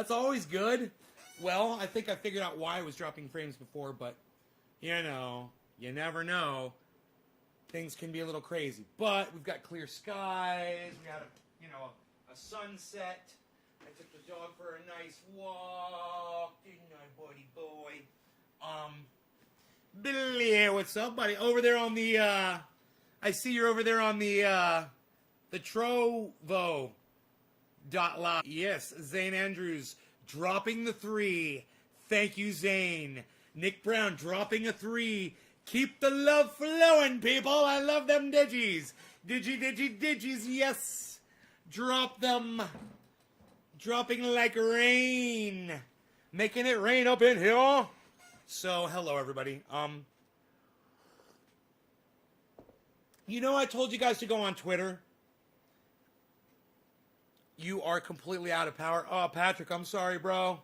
That's always good. Well, I think I figured out why I was dropping frames before, but, you know, you never know. Things can be a little crazy. But we've got clear skies. We got, a sunset. I took the dog for a nice walk. Didn't I, buddy boy? Billy, what's up, buddy? Over there on the, I see you're over there on the Trovo. Live. Yes, Zane Andrews dropping the 3. Thank you, Zane. Nick Brown dropping a 3. Keep the love flowing, people. I love them digis. Digis, yes. Drop them. Dropping like rain. Making it rain up in here. So, hello, everybody. I told you guys to go on Twitter. You are completely out of power. Oh, Patrick, I'm sorry, bro.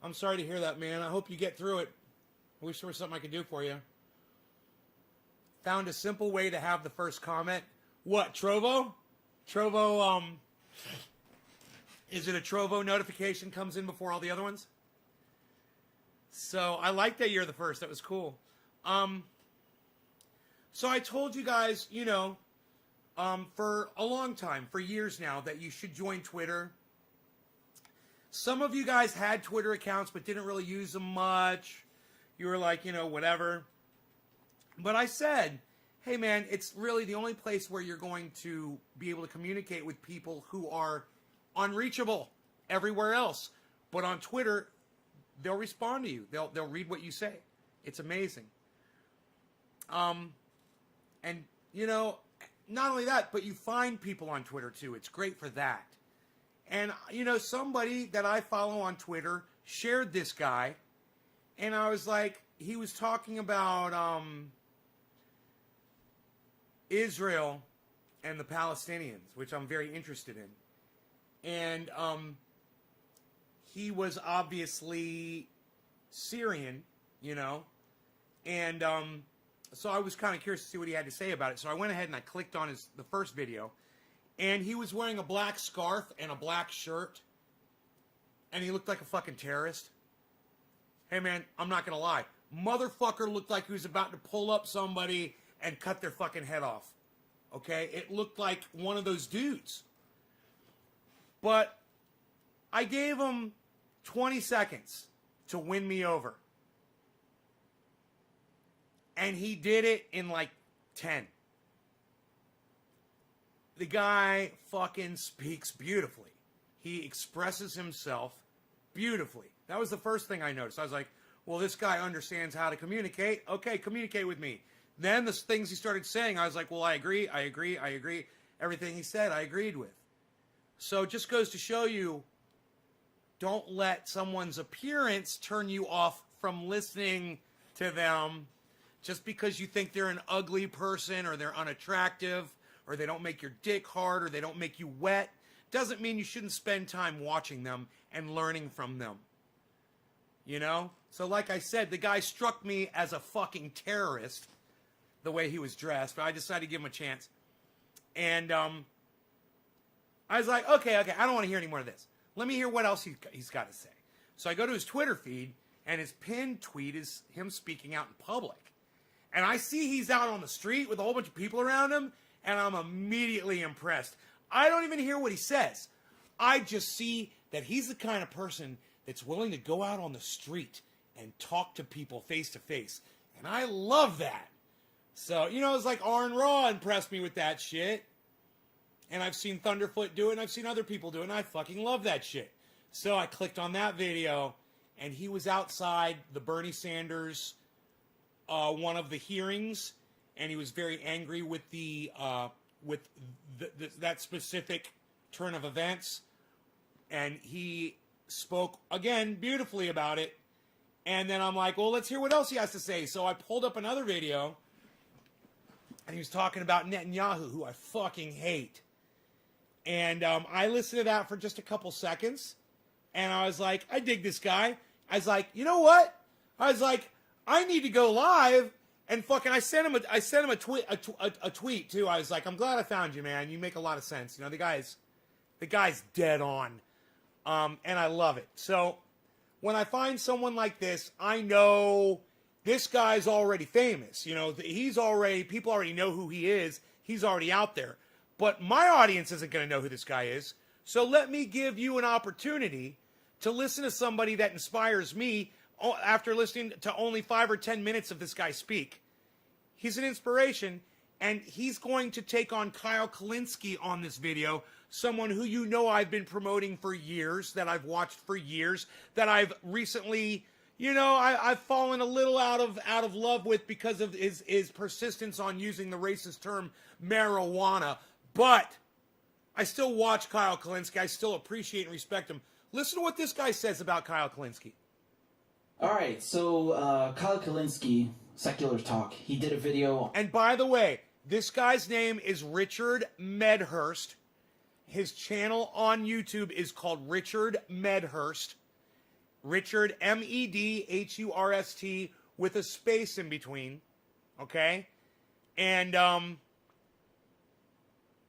I'm sorry to hear that, man. I hope you get through it. I wish there was something I could do for you. Found a simple way to have the first comment. What, Trovo? Trovo, is it a Trovo notification comes in before all the other ones? So, I like that you're the first. That was cool. So I told you guys, for a long time, for years now, that you should join Twitter. Some of you guys had Twitter accounts but didn't really use them much. You were like, whatever. But I said, hey man, it's really the only place where you're going to be able to communicate with people who are unreachable everywhere else. But on Twitter, they'll respond to you. They'll read what you say. It's amazing. And, not only that, but you find people on Twitter too. It's great for that. And, somebody that I follow on Twitter shared this guy. And I was like, he was talking about Israel and the Palestinians, which I'm very interested in. And he was obviously Syrian, and so I was kind of curious to see what he had to say about it. So I went ahead and I clicked on the first video. And he was wearing a black scarf and a black shirt. And he looked like a fucking terrorist. Hey, man, I'm not going to lie. Motherfucker looked like he was about to pull up somebody and cut their fucking head off. Okay? It looked like one of those dudes. But I gave him 20 seconds to win me over. And he did it in like 10. The guy fucking speaks beautifully. He expresses himself beautifully. That was the first thing I noticed. I was like, well, this guy understands how to communicate. Okay, communicate with me. Then the things he started saying, I was like, well, I agree. Everything he said, I agreed with. So it just goes to show you, don't let someone's appearance turn you off from listening to them. Just because you think they're an ugly person or they're unattractive or they don't make your dick hard or they don't make you wet doesn't mean you shouldn't spend time watching them and learning from them. So like I said, the guy struck me as a fucking terrorist the way he was dressed, but I decided to give him a chance. And I was like, okay, I don't want to hear any more of this. Let me hear what else he's got to say. So I go to his Twitter feed, and his pinned tweet is him speaking out in public. And I see he's out on the street with a whole bunch of people around him, and I'm immediately impressed. I don't even hear what he says. I just see that he's the kind of person that's willing to go out on the street and talk to people face to face. And I love that. So, it's like Arn Raw impressed me with that shit. And I've seen Thunderfoot do it, and I've seen other people do it, and I fucking love that shit. So I clicked on that video, and he was outside the Bernie Sanders one of the hearings, and he was very angry with that specific turn of events, and he spoke again beautifully about it. And then I'm like, well, let's hear what else he has to say. So I pulled up another video, and he was talking about Netanyahu, who I fucking hate. And I listened to that for just a couple seconds, and I was like, I dig this guy. I was like, you know what? I was like, I need to go live, and fucking I sent him a tweet too. I was like, I'm glad I found you, man. You make a lot of sense. The guy's dead on. And I love it. So when I find someone like this, I know this guy's already famous. You know, people already know who he is. He's already out there. But my audience isn't going to know who this guy is. So let me give you an opportunity to listen to somebody that inspires me after listening to only 5 or 10 minutes of this guy speak. He's an inspiration, and he's going to take on Kyle Kulinski on this video, someone who you know I've been promoting for years, that I've watched for years, that I've recently, you know, I've fallen a little out of love with because of his persistence on using the racist term marijuana. But I still watch Kyle Kulinski. I still appreciate and respect him. Listen to what this guy says about Kyle Kulinski. All right, so Kyle Kulinski, Secular Talk, he did a video. And by the way, this guy's name is Richard Medhurst. His channel on YouTube is called Richard Medhurst. Richard, Medhurst, with a space in between. Okay? And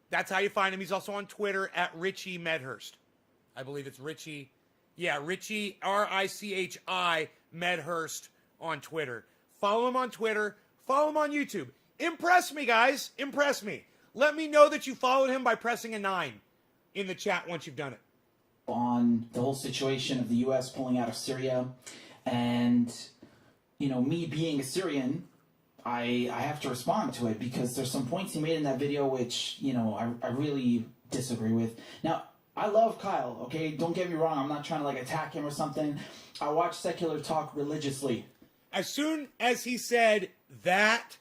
that's how you find him. He's also on Twitter at Richie Medhurst. I believe it's Richie. Yeah, Richie, R-I-C-H-I, Medhurst on Twitter. Follow him on Twitter. Follow him on YouTube. Impress me, guys. Impress me. Let me know that you followed him by pressing a 9 in the chat once you've done it. On the whole situation of the U.S. pulling out of Syria. And, you know, me being a Syrian, I have to respond to it because there's some points he made in that video which, you know, I really disagree with. Now, I love Kyle, okay? Don't get me wrong. I'm not trying to, like, attack him or something. I watch Secular Talk religiously. As soon as he said that,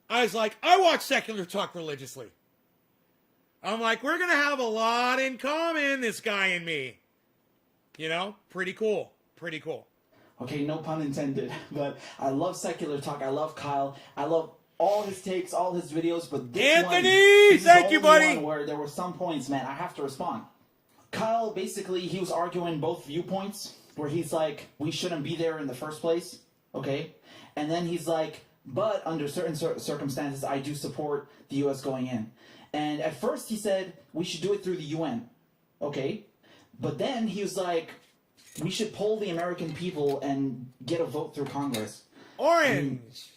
I was like, I watch Secular Talk religiously. I'm like, we're going to have a lot in common, this guy and me. You know? Pretty cool. Pretty cool. Okay, no pun intended. But I love Secular Talk. I love Kyle. I love all his takes, all his videos, but this Anthony, thank you, buddy. One where there were some points, man, I have to respond. Kyle, basically, he was arguing both viewpoints, where he's like, we shouldn't be there in the first place, okay? And then he's like, but under certain circumstances, I do support the U.S. going in. And at first he said, we should do it through the UN, okay? But then he was like, we should poll the American people and get a vote through Congress. Orange!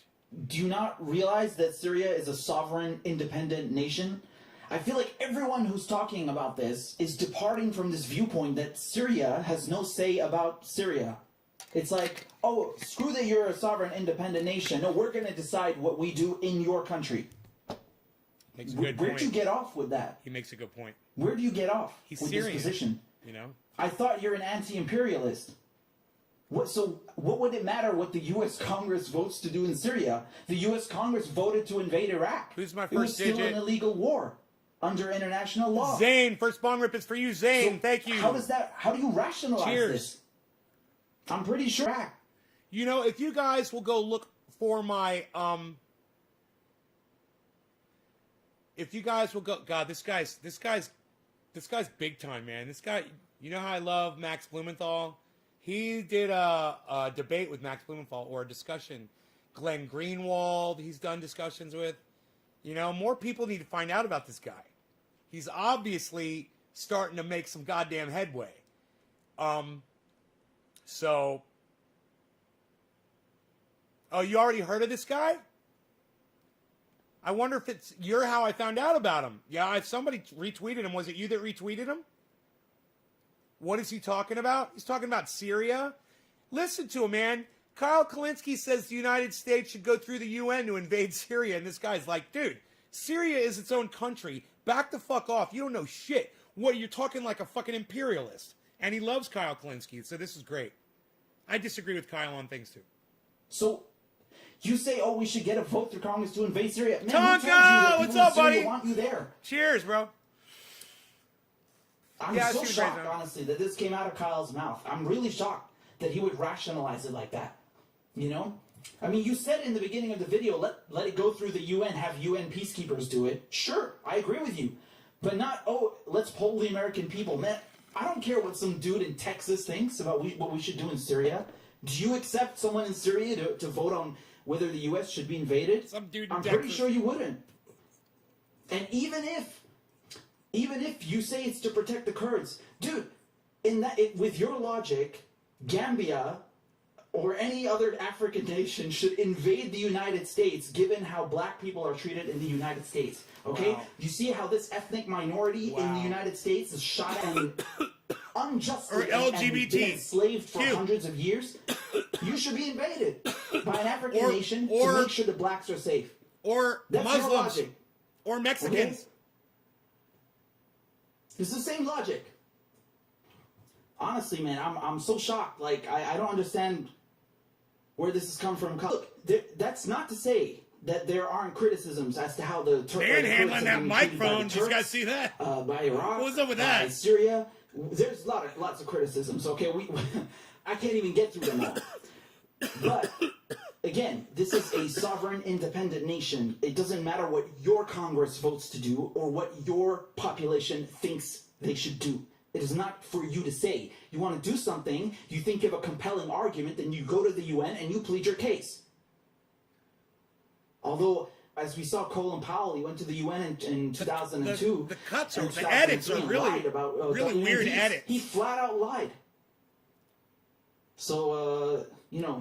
Do you not realize that Syria is a sovereign, independent nation? I feel like everyone who's talking about this is departing from this viewpoint that Syria has no say about Syria. It's like, oh, screw that you're a sovereign, independent nation. No, we're going to decide what we do in your country. Makes a good point. Where'd you get off with that? He makes a good point. Where do you get off with Syrian, this position? You know? I thought you're an anti-imperialist. So what would it matter what the U.S. Congress votes to do in Syria? The U.S. Congress voted to invade Iraq. Who's my first digit? It was still digit? an illegal war under international law. Zane, first bond rip is for you, Zane. So thank you. How do you rationalize Cheers. this? I'm pretty sure. You know, if you guys will go look for my if you guys will go, God, this guy's big time, man. This guy, you know how I love Max Blumenthal? He did a debate with Max Blumenthal, or a discussion. Glenn Greenwald, he's done discussions with. You know, more people need to find out about this guy. He's obviously starting to make some goddamn headway. So, oh, you already heard of this guy? I wonder if you're how I found out about him. Yeah, if somebody retweeted him. Was it you that retweeted him? What is he talking about? He's talking about Syria. Listen to him, man. Kyle Kulinski says the United States should go through the UN to invade Syria. And this guy's like, dude, Syria is its own country. Back the fuck off. You don't know shit. What, you're talking like a fucking imperialist. And he loves Kyle Kulinski, so this is great. I disagree with Kyle on things, too. So, you say, oh, we should get a vote through Congress to invade Syria. Man, Tonka! What's up, buddy? Want you there. Cheers, bro. I'm so shocked, honestly, that this came out of Kyle's mouth. I'm really shocked that he would rationalize it like that. You know? I mean, you said in the beginning of the video, let it go through the UN, have UN peacekeepers do it. Sure, I agree with you. But not, oh, let's poll the American people. Man, I don't care what some dude in Texas thinks about what we should do in Syria. Do you accept someone in Syria to vote on whether the U.S. should be invaded? Some dude in I'm Texas. pretty sure you wouldn't. And even if you say it's to protect the Kurds, dude, with your logic, Gambia or any other African nation should invade the United States, given how black people are treated in the United States. Okay? Wow. You see how this ethnic minority in the Wow. United States is shot and unjustly Or and LGBT. been enslaved for Q. hundreds of years? You should be invaded by an African nation to or- make sure the blacks are safe. Or That's your Muslims. logic. Or Mexicans. Okay? It's the same logic. Honestly, man, I'm so shocked. Like, I don't understand where this has come from. Look, that's not to say that there aren't criticisms as to how the Turks Manhandling that microphone. Did you guys see that? By Iraq, What's up with by that? Syria. There's lots of criticisms. Okay, I can't even get through them all. But again, this is a sovereign, independent nation. It doesn't matter what your Congress votes to do or what your population thinks they should do. It is not for you to say. You want to do something, you think you have a compelling argument, then you go to the UN and you plead your case. Although, as we saw Colin Powell, he went to the UN in 2002. The cuts and are, the edits are 2003 and really, lied about, really WMDs. weird edits. He flat out lied. So,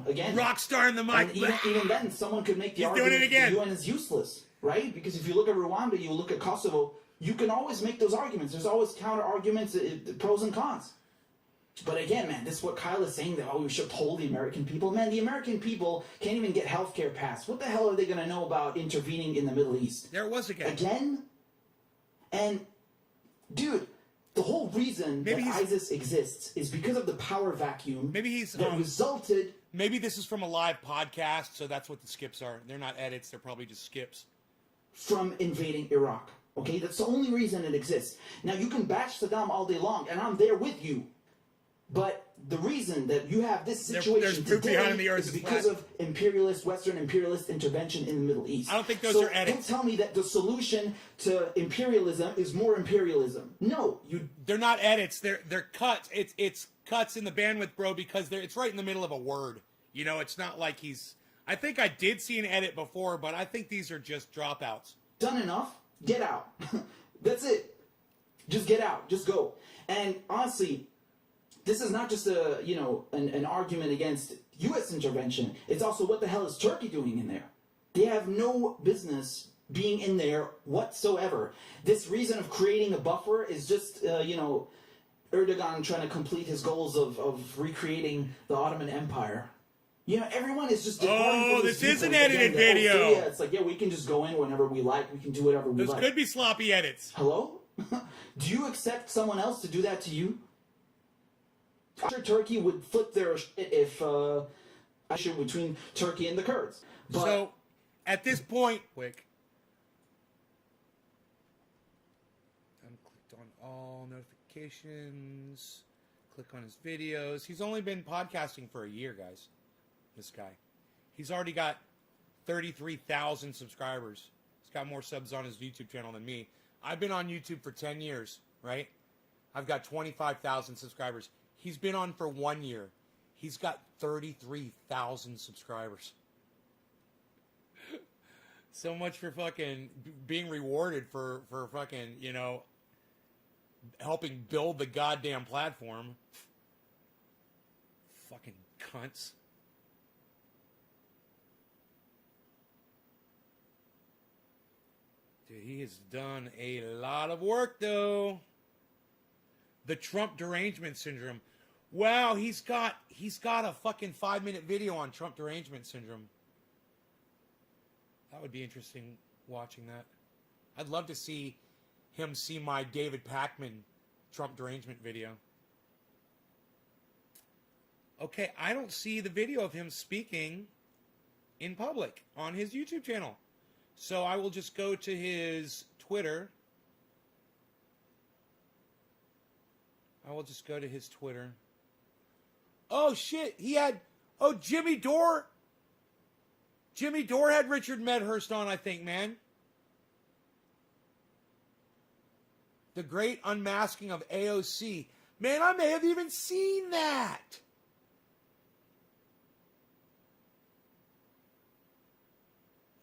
again. Rockstar in the mic. And even then, someone could make the He's argument doing it that again. the UN is useless, right? Because if you look at Rwanda, you look at Kosovo, you can always make those arguments. There's always counter arguments, pros and cons. But again, man, this is what Kyle is saying, that, we should poll the American people. Man, the American people can't even get healthcare passed. What the hell are they going to know about intervening in the Middle East? There was a guy. Again? And, dude, the whole reason that ISIS exists is because of the power vacuum that resulted... Maybe this is from a live podcast, so that's what the skips are. They're not edits, they're probably just skips. From invading Iraq. Okay, that's the only reason it exists. Now, you can bash Saddam all day long, and I'm there with you. But the reason that you have this situation today is because of Western imperialist intervention in the Middle East. I don't think those are edits. Don't tell me that the solution to imperialism is more imperialism. No, they're not edits. They're cuts. It's cuts in the bandwidth, bro, because it's right in the middle of a word. You know, it's not like he's. I think I did see an edit before, but I think these are just dropouts. Done enough. Get out. That's it. Just get out. Just go. And honestly, this is not just an argument against U.S. intervention. It's also, what the hell is Turkey doing in there? They have no business being in there whatsoever. This reason of creating a buffer is just, Erdogan trying to complete his goals of recreating the Ottoman Empire. Everyone is just departing from this is an viewpoint. edited Again, video. Yeah, it's like, we can just go in whenever we like. We can do whatever we like. Those could be sloppy edits. Hello? Do you accept someone else to do that to you? I'm sure Turkey would flip their shit if between Turkey and the Kurds. But so, at this point, I'm clicked on all notifications. Click on his videos. He's only been podcasting for a year, guys. This guy. He's already got 33,000 subscribers. He's got more subs on his YouTube channel than me. I've been on YouTube for 10 years, right? I've got 25,000 subscribers. He's been on for 1 year. He's got 33,000 subscribers. So much for fucking being rewarded for fucking, helping build the goddamn platform. Fucking cunts. Dude, he has done a lot of work, though. The Trump derangement syndrome. Wow, he's got a fucking 5-minute video on Trump derangement syndrome. That would be interesting watching that. I'd love to see him see my David Pakman Trump derangement video. Okay, I don't see the video of him speaking in public on his YouTube channel. So I will just go to his Twitter. Oh, shit. Jimmy Dore. Jimmy Dore had Richard Medhurst on, I think, man. The Great Unmasking of AOC. Man, I may have even seen that.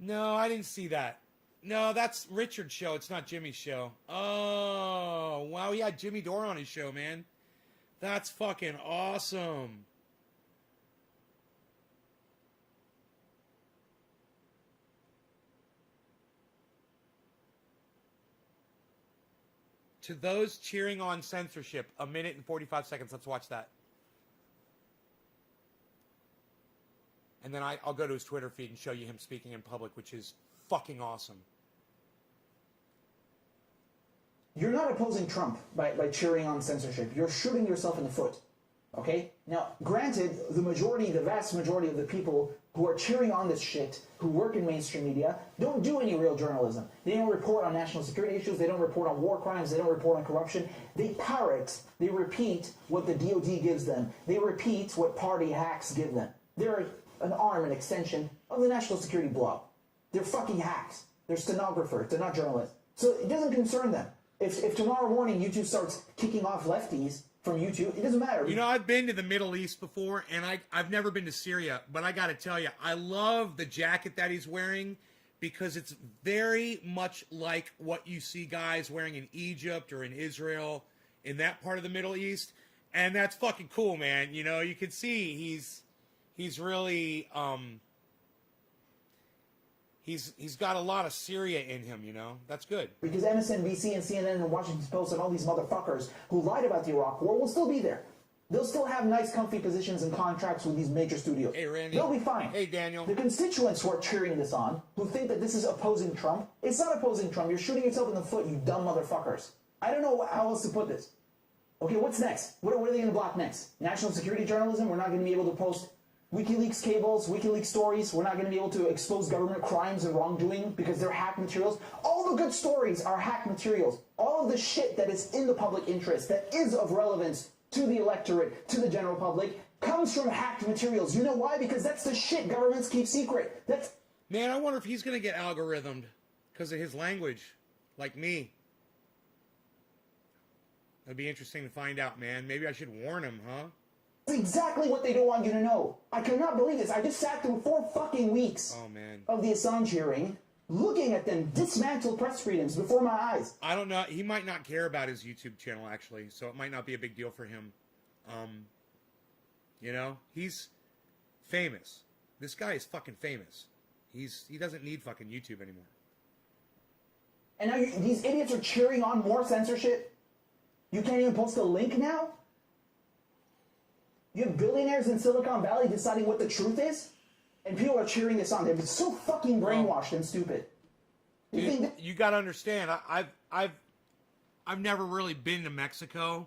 No, I didn't see that. No, that's Richard's show. It's not Jimmy's show. Oh, wow. He had Jimmy Dore on his show, man. That's fucking awesome. To those cheering on censorship, 1 minute and 45 seconds. Let's watch that. And then I'll go to his Twitter feed and show you him speaking in public, which is fucking awesome. You're not opposing Trump by cheering on censorship. You're shooting yourself in the foot. Okay? Now, granted, the vast majority of the people who are cheering on this shit, who work in mainstream media, don't do any real journalism. They don't report on national security issues. They don't report on war crimes. They don't report on corruption. They parrot, they repeat what the DOD gives them. They repeat what party hacks give them. They're an arm, an extension of the national security blob. They're fucking hacks. They're stenographers. They're not journalists. So it doesn't concern them. If tomorrow morning YouTube starts kicking off lefties from YouTube, it doesn't matter. You know, I've been to the Middle East before, and I've never been to Syria, but I got to tell you, I love the jacket that he's wearing because it's very much like what you see guys wearing in Egypt or in Israel, in that part of the Middle East, and that's fucking cool, man. You know, you can see he's really he's got a lot of Syria in him, you know. That's good. Because MSNBC and CNN and Washington Post and all these motherfuckers who lied about the Iraq War will still be there. They'll still have nice, comfy positions and contracts with these major studios. Hey, Randy. They'll be fine. Hey, Daniel. The constituents who are cheering this on, who think that this is opposing Trump, it's not opposing Trump. You're shooting yourself in the foot, you dumb motherfuckers. I don't know how else to put this. Okay, what's next? What are they going to block next? National security journalism? We're not going to be able to post WikiLeaks cables, WikiLeaks stories. We're not going to be able to expose government crimes and wrongdoing because they're hack materials. All the good stories are hack materials. All of the shit that is in the public interest, that is of relevance to the electorate, to the general public, comes from hacked materials. You know why? Because that's the shit governments keep secret. Man, I wonder if he's going to get algorithmed because of his language, like me. That'd be interesting to find out, man. Maybe I should warn him, huh? That's exactly what they don't want you to know. I cannot believe this. I just sat through 4 fucking weeks of the Assange hearing, looking at them dismantle press freedoms before my eyes. I don't know. He might not care about his YouTube channel, actually, so it might not be a big deal for him. You know, he's famous. This guy is fucking famous. He doesn't need fucking YouTube anymore. And now these idiots are cheering on more censorship? You can't even post a link now? You have billionaires in Silicon Valley deciding what the truth is? And people are cheering this on. They're so fucking brainwashed and stupid. You got to understand, I've never really been to Mexico.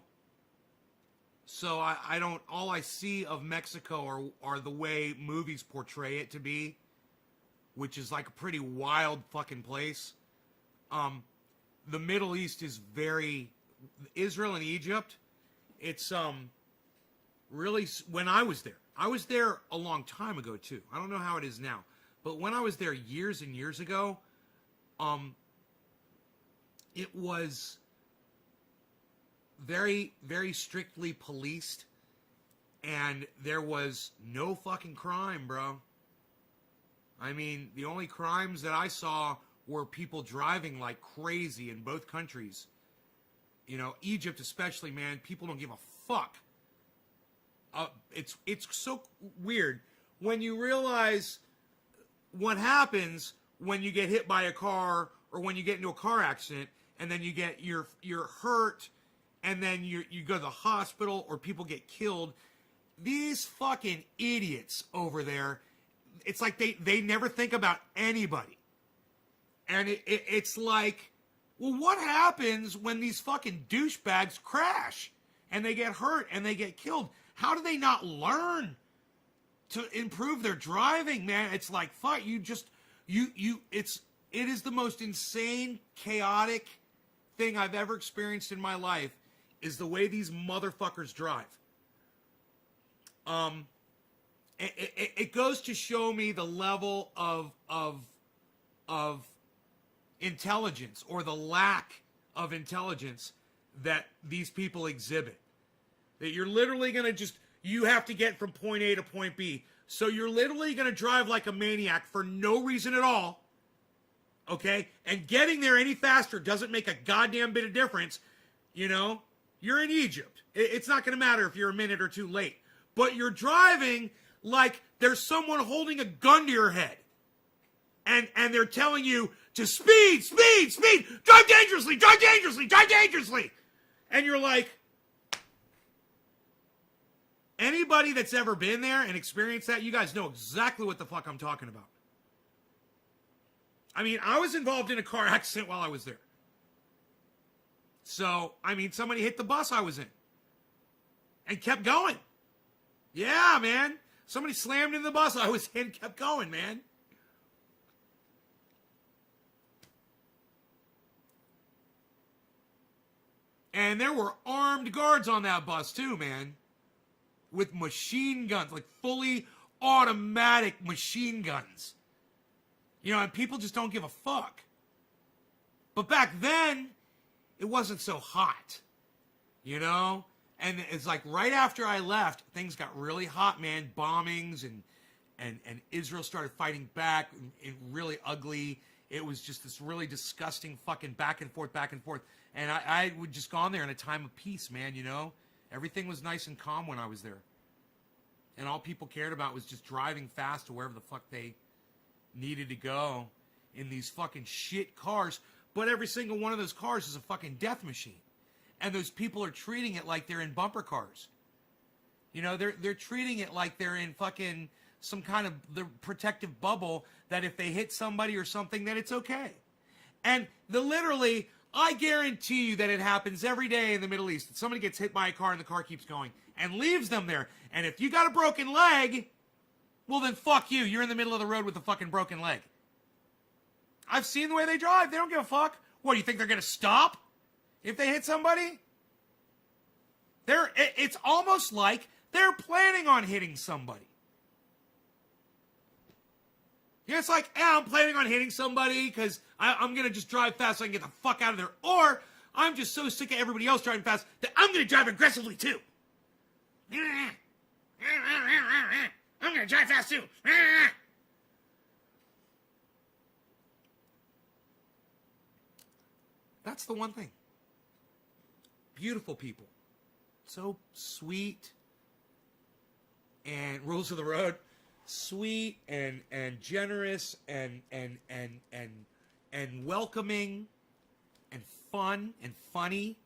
So I don't, all I see of Mexico are the way movies portray it to be, which is like a pretty wild fucking place. The Middle East is Israel and Egypt, it's, really, when I was there a long time ago too. I don't know how it is now, but when I was there years and years ago, it was very, very strictly policed, and there was no fucking crime, bro. I mean, the only crimes that I saw were people driving like crazy in both countries. You know, Egypt especially, man, people don't give a fuck. It's so weird when you realize what happens when you get hit by a car or when you get into a car accident and then you're hurt and then you go to the hospital or people get killed. These fucking idiots over there, it's like they never think about anybody. And it's like, well, what happens when these fucking douchebags crash and they get hurt and they get killed? How do they not learn to improve their driving, man? It's like, fuck, it is the most insane, chaotic thing I've ever experienced in my life is the way these motherfuckers drive. It goes to show me the level of intelligence or the lack of intelligence that these people exhibit. That you're literally going to you have to get from point A to point B. So you're literally going to drive like a maniac for no reason at all. Okay? And getting there any faster doesn't make a goddamn bit of difference. You know? You're in Egypt. It's not going to matter if you're a minute or two late. But you're driving like there's someone holding a gun to your head. And they're telling you to speed, speed, speed, drive dangerously, drive dangerously, drive dangerously. And you're like, anybody that's ever been there and experienced that, you guys know exactly what the fuck I'm talking about. I mean, I was involved in a car accident while I was there. So, I mean, somebody hit the bus I was in and kept going. Yeah, man. Somebody slammed in the bus I was in, kept going, man. And there were armed guards on that bus too, man. With machine guns, like fully automatic machine guns. You know, and people just don't give a fuck. But back then, it wasn't so hot. You know? And it's like right after I left, things got really hot, man. Bombings and Israel started fighting back and really ugly. It was just this really disgusting fucking back and forth, back and forth. And I would just gone there in a time of peace, man, you know? Everything was nice and calm when I was there. And all people cared about was just driving fast to wherever the fuck they needed to go in these fucking shit cars. But every single one of those cars is a fucking death machine. And those people are treating it like they're in bumper cars. You know, they're treating it like they're in fucking some kind of the protective bubble that if they hit somebody or something, that it's okay. And literally, I guarantee you that it happens every day in the Middle East. That somebody gets hit by a car and the car keeps going and leaves them there. And if you got a broken leg, well then fuck you. You're in the middle of the road with a fucking broken leg. I've seen the way they drive. They don't give a fuck. What, do you think they're going to stop if they hit somebody? It's almost like they're planning on hitting somebody. Yeah, it's like, I'm planning on hitting somebody because I'm going to just drive fast so I can get the fuck out of there. Or I'm just so sick of everybody else driving fast that I'm going to drive aggressively too. I'm going to drive fast too. That's the one thing. Beautiful people. So sweet. And rules of the road. Sweet and generous and welcoming and fun and funny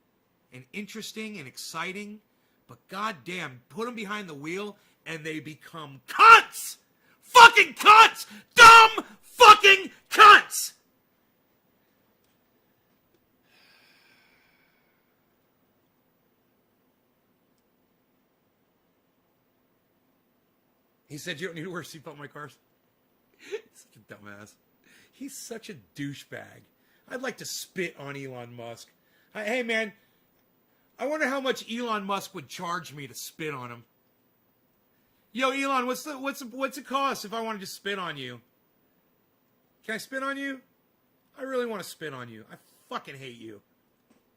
and interesting and exciting. But goddamn, put them behind the wheel and they become cunts! Fucking cunts! Dumb fucking cunts! He said you don't need to wear a seatbelt in my cars. He's such a dumbass. He's such a douchebag. I'd like to spit on Elon Musk. Hey man, I wonder how much Elon Musk would charge me to spit on him. Yo Elon, what's it cost if I want to just spit on you? Can I spit on you? I really want to spit on you. I fucking hate you.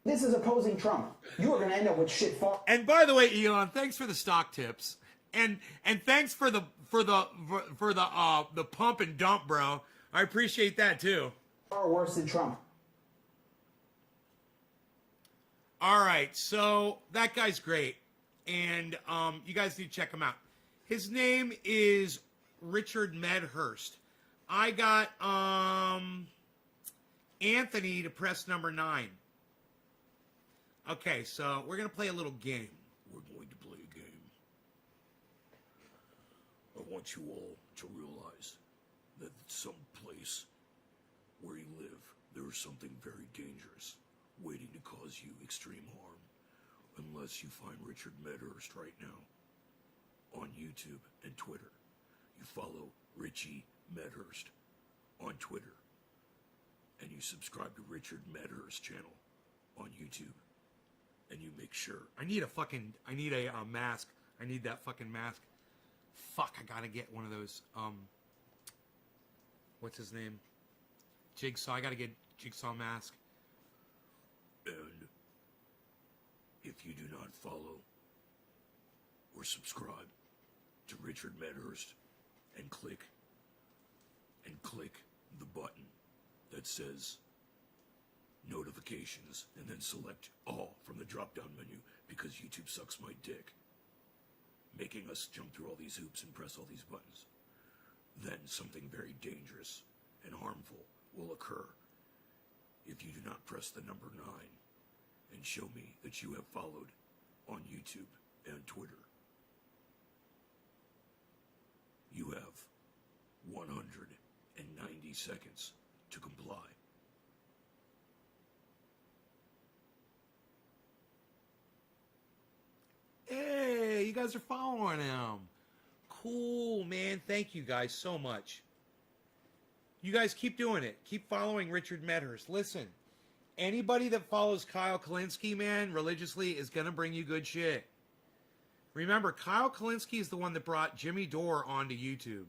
This is opposing Trump. You are going to end up with shit far. And by the way, Elon, thanks for the stock tips. And thanks for the pump and dump, bro. I appreciate that too. Far worse than Trump. All right, so that guy's great, and you guys need to check him out. His name is Richard Medhurst. I got Anthony to press number 9. Okay, so we're gonna play a little game. We're going to play a game. I want you all to realize that someplace where you live, there is something very dangerous waiting to cause you extreme harm, unless you find Richard Medhurst right now on YouTube and Twitter. You follow Richie Medhurst on Twitter, and you subscribe to Richard Medhurst channel on YouTube, and you make sure. I need a mask. I need that fucking mask. Fuck, I gotta get one of those, what's his name? Jigsaw. I gotta get Jigsaw mask. And if you do not follow or subscribe to Richard Medhurst and click the button that says notifications, and then select all from the drop-down menu because YouTube sucks my dick, making us jump through all these hoops and press all these buttons. Then something very dangerous and harmful will occur if you do not press the number 9 and show me that you have followed on YouTube and Twitter. You have 190 seconds to comply. Hey, you guys are following him. Cool, man. Thank you guys so much. You guys keep doing it. Keep following Richard Medhurst. Listen, anybody that follows Kyle Kalinske, man, religiously is going to bring you good shit. Remember, Kyle Kalinske is the one that brought Jimmy Dore onto YouTube.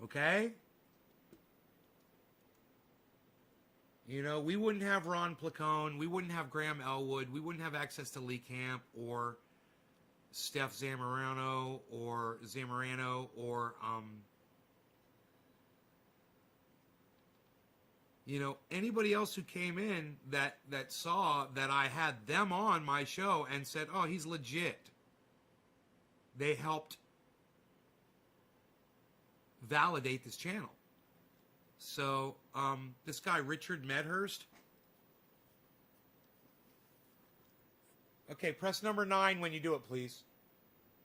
Okay? You know, we wouldn't have Ron Placone. We wouldn't have Graham Elwood. We wouldn't have access to Lee Camp or Steph Zamorano or you know, anybody else who came in that saw that I had them on my show and said, oh, he's legit. They helped validate this channel. So, this guy, Richard Medhurst. Okay, press number 9 when you do it, please.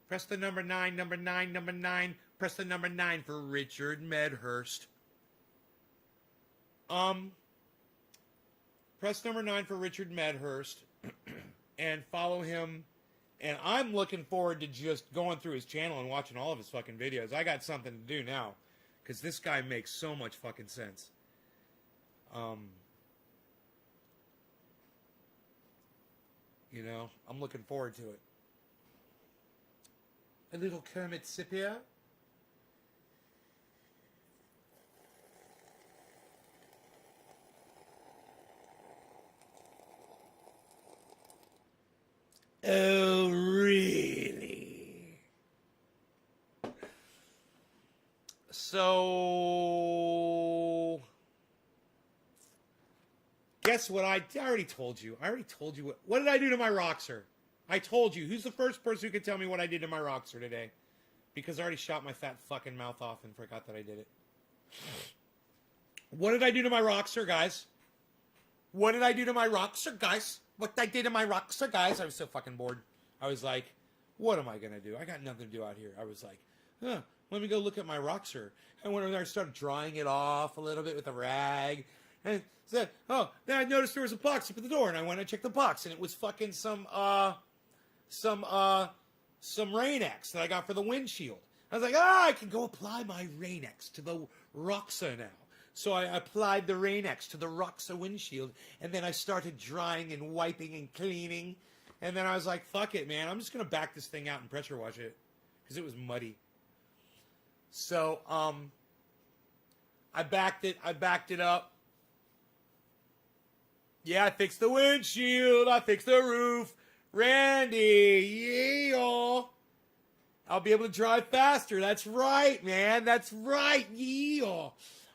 Press the number 9, number 9, number 9. Press the number 9 for Richard Medhurst. Press number 9 for Richard Medhurst and follow him. And I'm looking forward to just going through his channel and watching all of his fucking videos. I got something to do now because this guy makes so much fucking sense. You know, I'm looking forward to it. A little Kermit sip here. Oh, really? So, guess what? I already told you. What did I do to my Roxer? I told you. Who's the first person who could tell me what I did to my Roxer today? Because I already shot my fat fucking mouth off and forgot that I did it. What did I do to my Roxer, guys? What did I do to my Roxer, guys? What I did to my Roxer, guys? I was so fucking bored. I was like, what am I going to do? I got nothing to do out here. I was like, let me go look at my Roxer. And when I started drying it off a little bit with a rag, and said, oh, then I noticed there was a box up at the door, and I went and checked the box, and it was fucking some Rain-X that I got for the windshield. I was like, I can go apply my Rain-X to the Roxer now. So I applied the Rain-X to the Roxer windshield, and then I started drying and wiping and cleaning. And then I was like, fuck it, man. I'm just going to back this thing out and pressure wash it because it was muddy. So I backed it up. Yeah, I fixed the windshield. I fixed the roof. Randy, yeah. I'll be able to drive faster. That's right, man. That's right, yeah.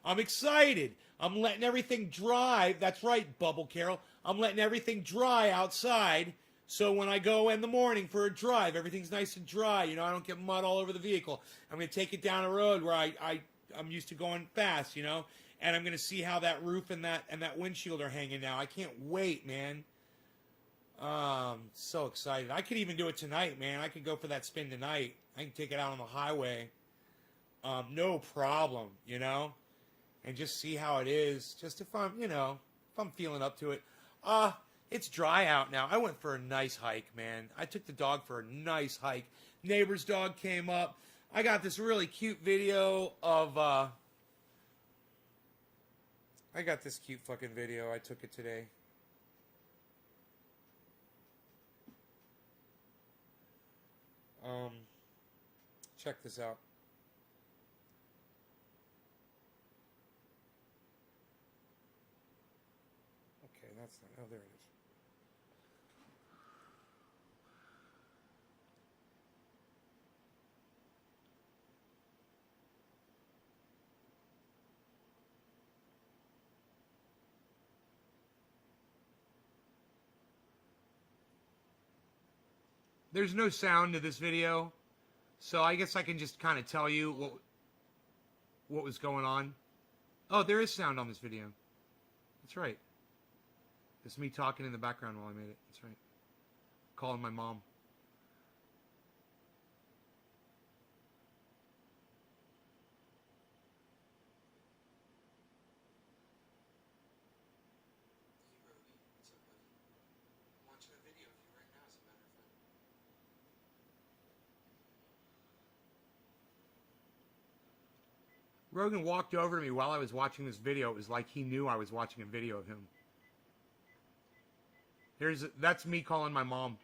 I'm excited. I'm letting everything dry. That's right, Bubble Carol. I'm letting everything dry outside. So when I go in the morning for a drive, everything's nice and dry. You know, I don't get mud all over the vehicle. I'm going to take it down a road where I'm used to going fast, you know. And I'm going to see how that roof and that windshield are hanging now. I can't wait, man. So excited. I could even do it tonight, man. I could go for that spin tonight. I can take it out on the highway. No problem, you know. And just see how it is. Just if I'm feeling up to it. It's dry out now. I went for a nice hike, man. I took the dog for a nice hike. Neighbor's dog came up. I got this really cute video of, I got this cute fucking video. I took it today. Check this out. Okay, that's not, oh, there it is. there's no sound to this video, so I guess I can just kind of tell you what was going on. Oh, there is sound on this video. That's right. It's me talking in the background while I made it. That's right. Calling my mom. Rogan walked over to me while I was watching this video. It was like he knew I was watching a video of him. That's me calling my mom.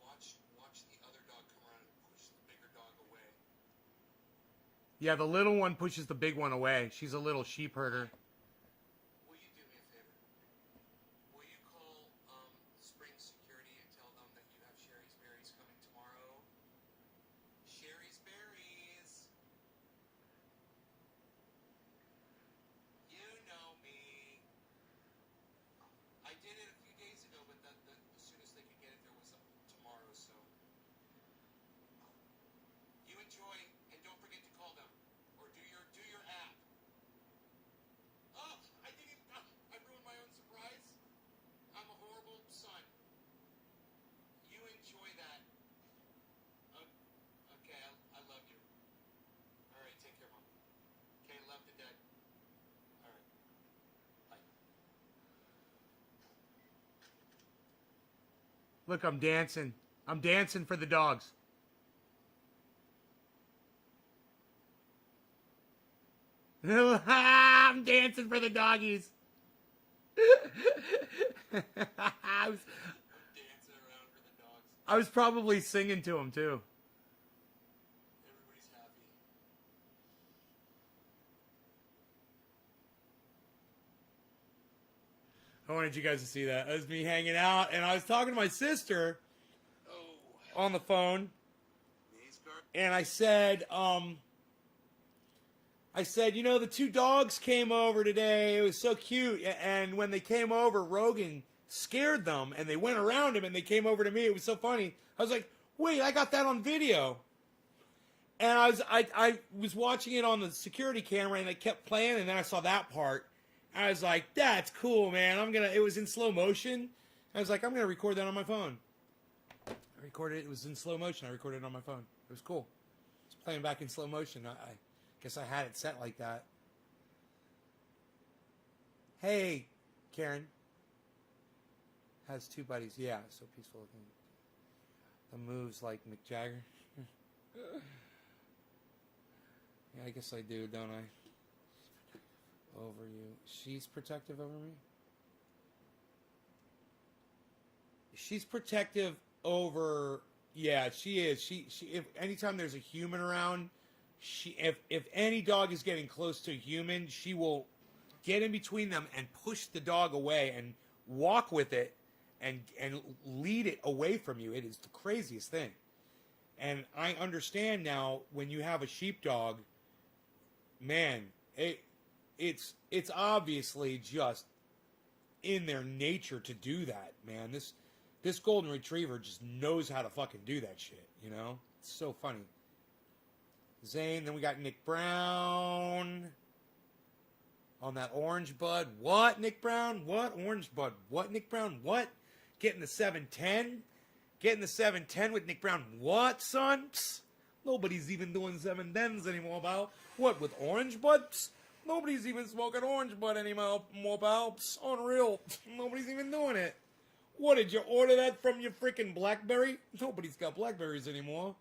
Watch the other dog come around and push the bigger dog away. Yeah, the little one pushes the big one away. She's a little sheep herder. Will you do me a favor? Will you call Spring Security and tell them that you have Sherry's Berries coming tomorrow? Sherry's Berries. You know me. I did it a few days ago, but the soonest they could get it there was tomorrow, so. You enjoy, and don't forget to call them. Or do your app. Oh, I ruined my own surprise. I'm a horrible son. You enjoy that. Okay, I love you. All right, take care, Mom. Okay, love to Dad. All right. Bye. Look, I'm dancing. I'm dancing for the dogs. I'm dancing for the doggies. I was Dancing around for the dogs. I was probably singing to them too. Everybody's happy. I wanted you guys to see that. That was me hanging out, and I was talking to my sister Oh. on the phone, Knees guard. and I said, you know, the two dogs came over today. It was so cute. And when they came over, Rogan scared them, and they went around him, and they came over to me. It was so funny. I was like, wait, I got that on video. And I was watching it on the security camera, and it kept playing, and then I saw that part. I was like, that's cool, man. It was in slow motion. I was like, I'm going to record that on my phone. I recorded it. It was in slow motion. I recorded it on my phone. It was cool. It's playing back in slow motion. I guess I had it set like that. Hey, Karen. Has two buddies. Yeah, so peaceful looking. The moves like Mick Jagger. Yeah, I guess I do, don't I? Over you. She's protective over me? She's protective over... Yeah, she is. She if anytime there's a human around, if any dog is getting close to a human, she will get in between them and push the dog away and walk with it and lead it away from you. It is the craziest thing. And I understand now when you have a sheepdog, man, it's obviously just in their nature to do that, man. This golden retriever just knows how to fucking do that shit, you know? It's so funny. Zane, then we got Nick Brown on that orange bud. What, Nick Brown? What? Orange bud. What, Nick Brown? What? Getting the 710? Getting the 710 with Nick Brown. What, son? Psst. Nobody's even doing 710s anymore, pal. What, with orange bud? Psst. Nobody's even smoking orange bud anymore, pal. Psst. Unreal. Nobody's even doing it. What, did you order that from your freaking BlackBerry? Nobody's got BlackBerries anymore.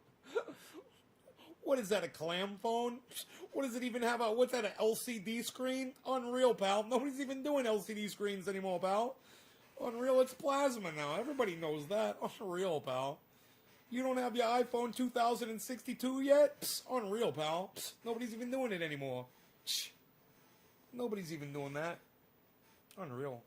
What is that, a clam phone? What does it even have? What's that, an LCD screen? Unreal, pal. Nobody's even doing LCD screens anymore, pal. Unreal, it's plasma now. Everybody knows that. Unreal, pal. You don't have your iPhone 2062 yet? Psst, unreal, pal. Psst, nobody's even doing it anymore. Shh. Nobody's even doing that. Unreal.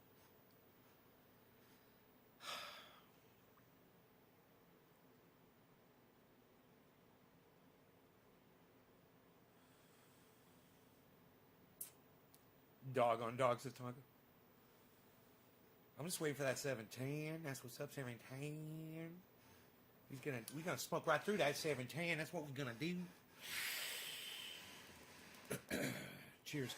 Dog on dog, says Tonka. I'm just waiting for that 710. That's what's up, 710. We're gonna smoke right through that 710. That's what we're gonna do. Cheers.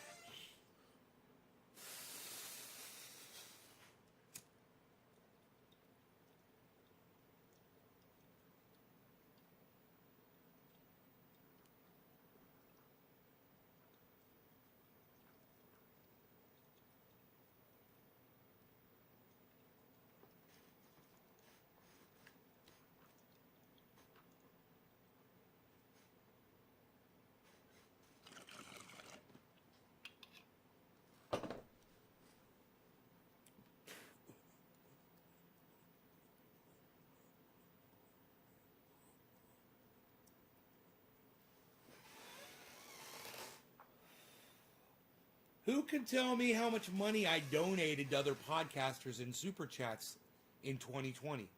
Who can tell me how much money I donated to other podcasters in Super Chats in 2020?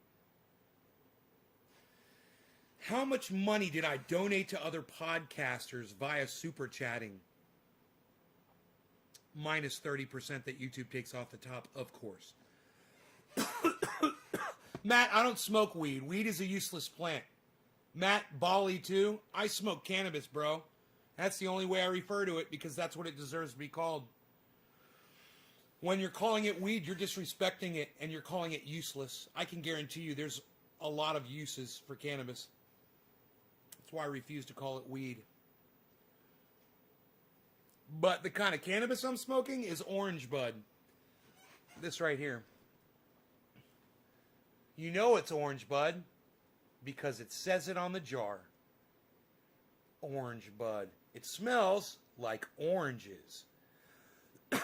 How much money did I donate to other podcasters via Super Chatting? Minus 30% that YouTube takes off the top, of course. Matt, I don't smoke weed. Weed is a useless plant. Matt, Bali too. I smoke cannabis, bro. That's the only way I refer to it because that's what it deserves to be called. When you're calling it weed, you're disrespecting it and you're calling it useless. I can guarantee you there's a lot of uses for cannabis. That's why I refuse to call it weed. But the kind of cannabis I'm smoking is orange bud. This right here. You know it's orange bud because it says it on the jar. Orange bud. It smells like oranges. And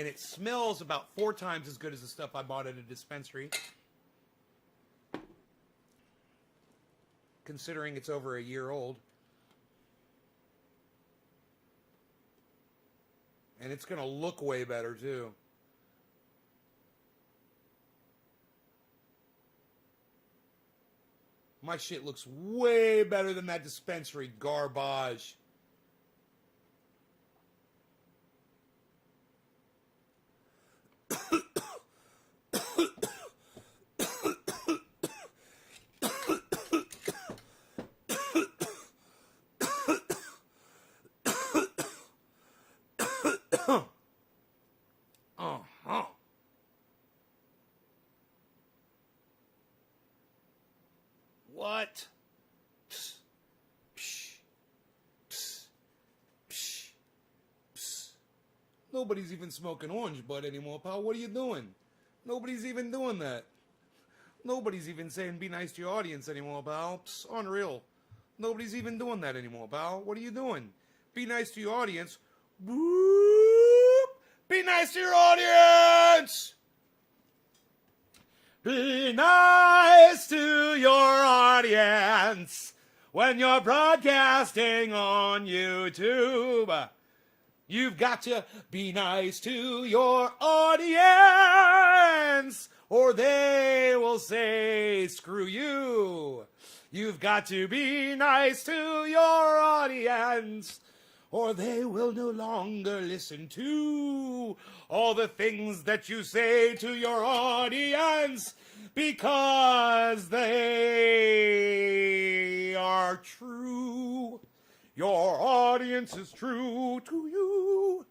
it smells about 4 times as good as the stuff I bought at a dispensary. Considering it's over a year old. And it's going to look way better too. My shit looks way better than that dispensary garbage. What? Psst. Psh. Psst. Psh. Psst. Nobody's even smoking orange bud anymore, pal. What are you doing? Nobody's even doing that. Nobody's even saying be nice to your audience anymore, pal. Psst. Unreal. Nobody's even doing that anymore, pal. What are you doing? Be nice to your audience. Whoop. Be nice to your audience! Be nice to your audience when you're broadcasting on YouTube. You've got to be nice to your audience or they will say screw you. You've got to be nice to your audience or they will no longer listen to all the things that you say to your audience because they are true. Your audience is true to you.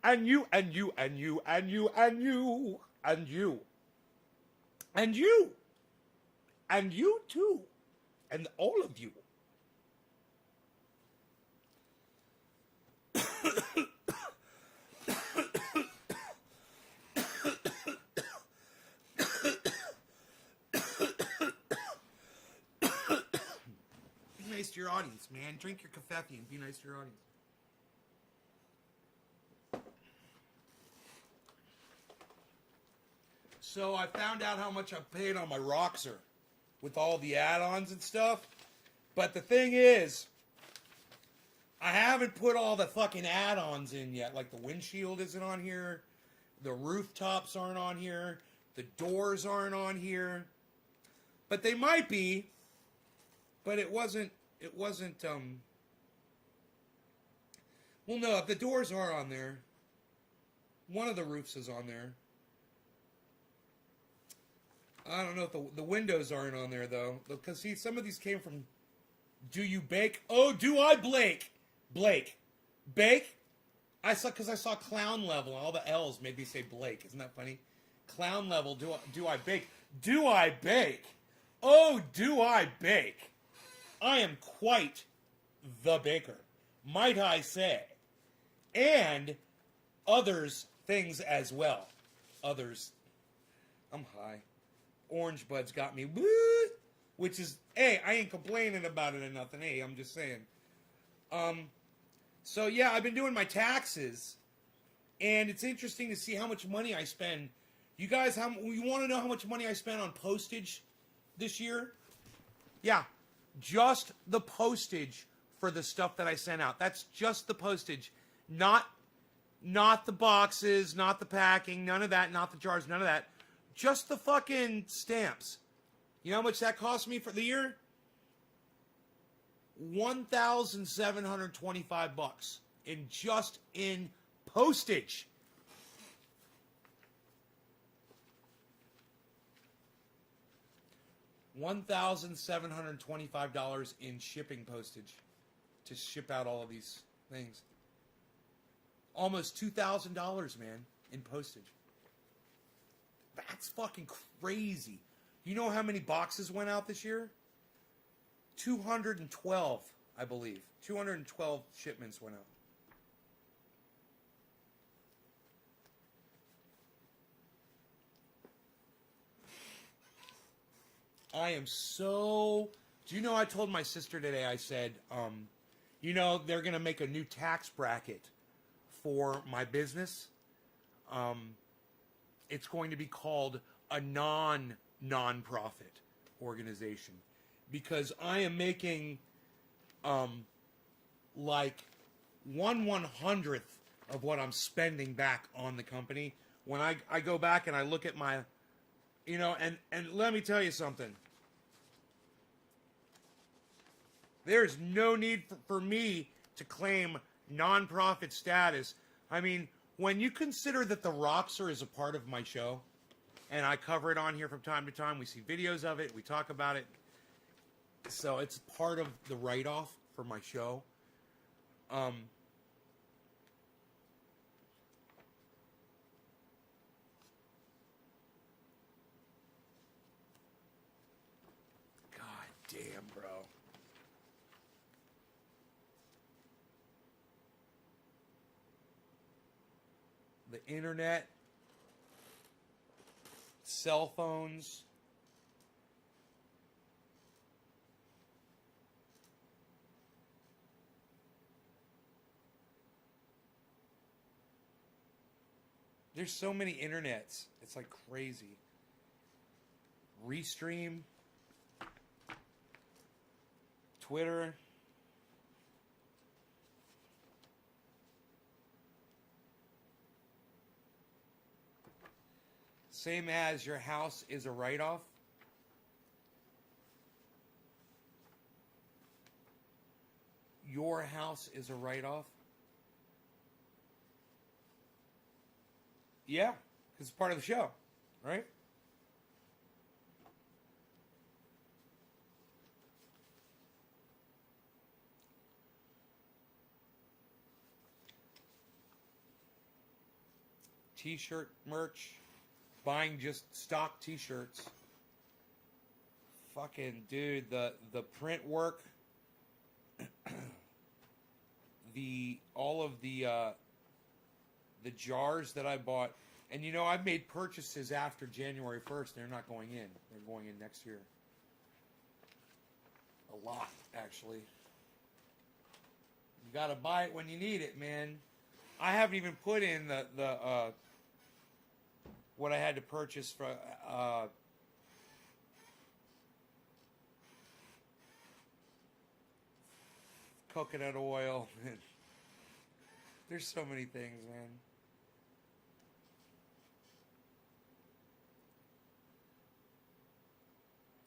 And you, and you, and you, and you, and you, and you. And you. And you too. And all of you. Be nice to your audience, man. Drink your coffee and be nice to your audience. So I found out how much I paid on my Roxer with all the add-ons and stuff. But the thing is, I haven't put all the fucking add-ons in yet. Like the windshield isn't on here. The rooftops aren't on here. The doors aren't on here. But they might be. But it wasn't it wasn't, well, no, the doors are on there. One of the roofs is on there. I don't know if the windows aren't on there, though. Because, see, some of these came from Do You Bake? Oh, do I Blake? Blake. Bake? Because I saw Clown Level. All the L's made me say Blake. Isn't that funny? Clown Level, do I bake? Do I bake? Oh, do I bake? I am quite the baker, might I say. And others things as well. Others. I'm high. Orange Buds got me. Woo! Which is, hey, I ain't complaining about it or nothing. Hey, I'm just saying. So yeah, I've been doing my taxes, and it's interesting to see how much money I spend. You guys, you want to know how much money I spent on postage this year? Yeah, just the postage for the stuff that I sent out. That's just the postage, not the boxes, not the packing, none of that, not the jars, none of that. Just the fucking stamps. You know how much that cost me for the year? $1,725 in postage. $1,725 in shipping postage to ship out all of these things. Almost $2,000, man, in postage. That's fucking crazy. You know how many boxes went out this year? 212, I believe. 212 shipments went out. I am so... Do you know, I told my sister today, I said, you know, they're going to make a new tax bracket for my business. It's going to be called a non-profit organization. Because I am making, like, 1/100th of what I'm spending back on the company. When I go back and I look at my, you know, and let me tell you something. There's no need for me to claim non-profit status. I mean, when you consider that The Rockser is a part of my show, and I cover it on here from time to time, we see videos of it, we talk about it, so it's part of the write-off for my show. God damn, bro. The internet, cell phones, there's so many internets. It's like crazy. Restream, Twitter. Same as your house is a write-off. Your house is a write-off. Yeah, because it's part of the show, right? T-shirt merch. Buying just stock T-shirts. Fucking dude, the print work, all of the jars that I bought, and you know I've made purchases after January 1st. They're not going in. They're going in next year. A lot, actually. You gotta buy it when you need it, man. I haven't even put in the what I had to purchase for coconut oil. There's so many things, man.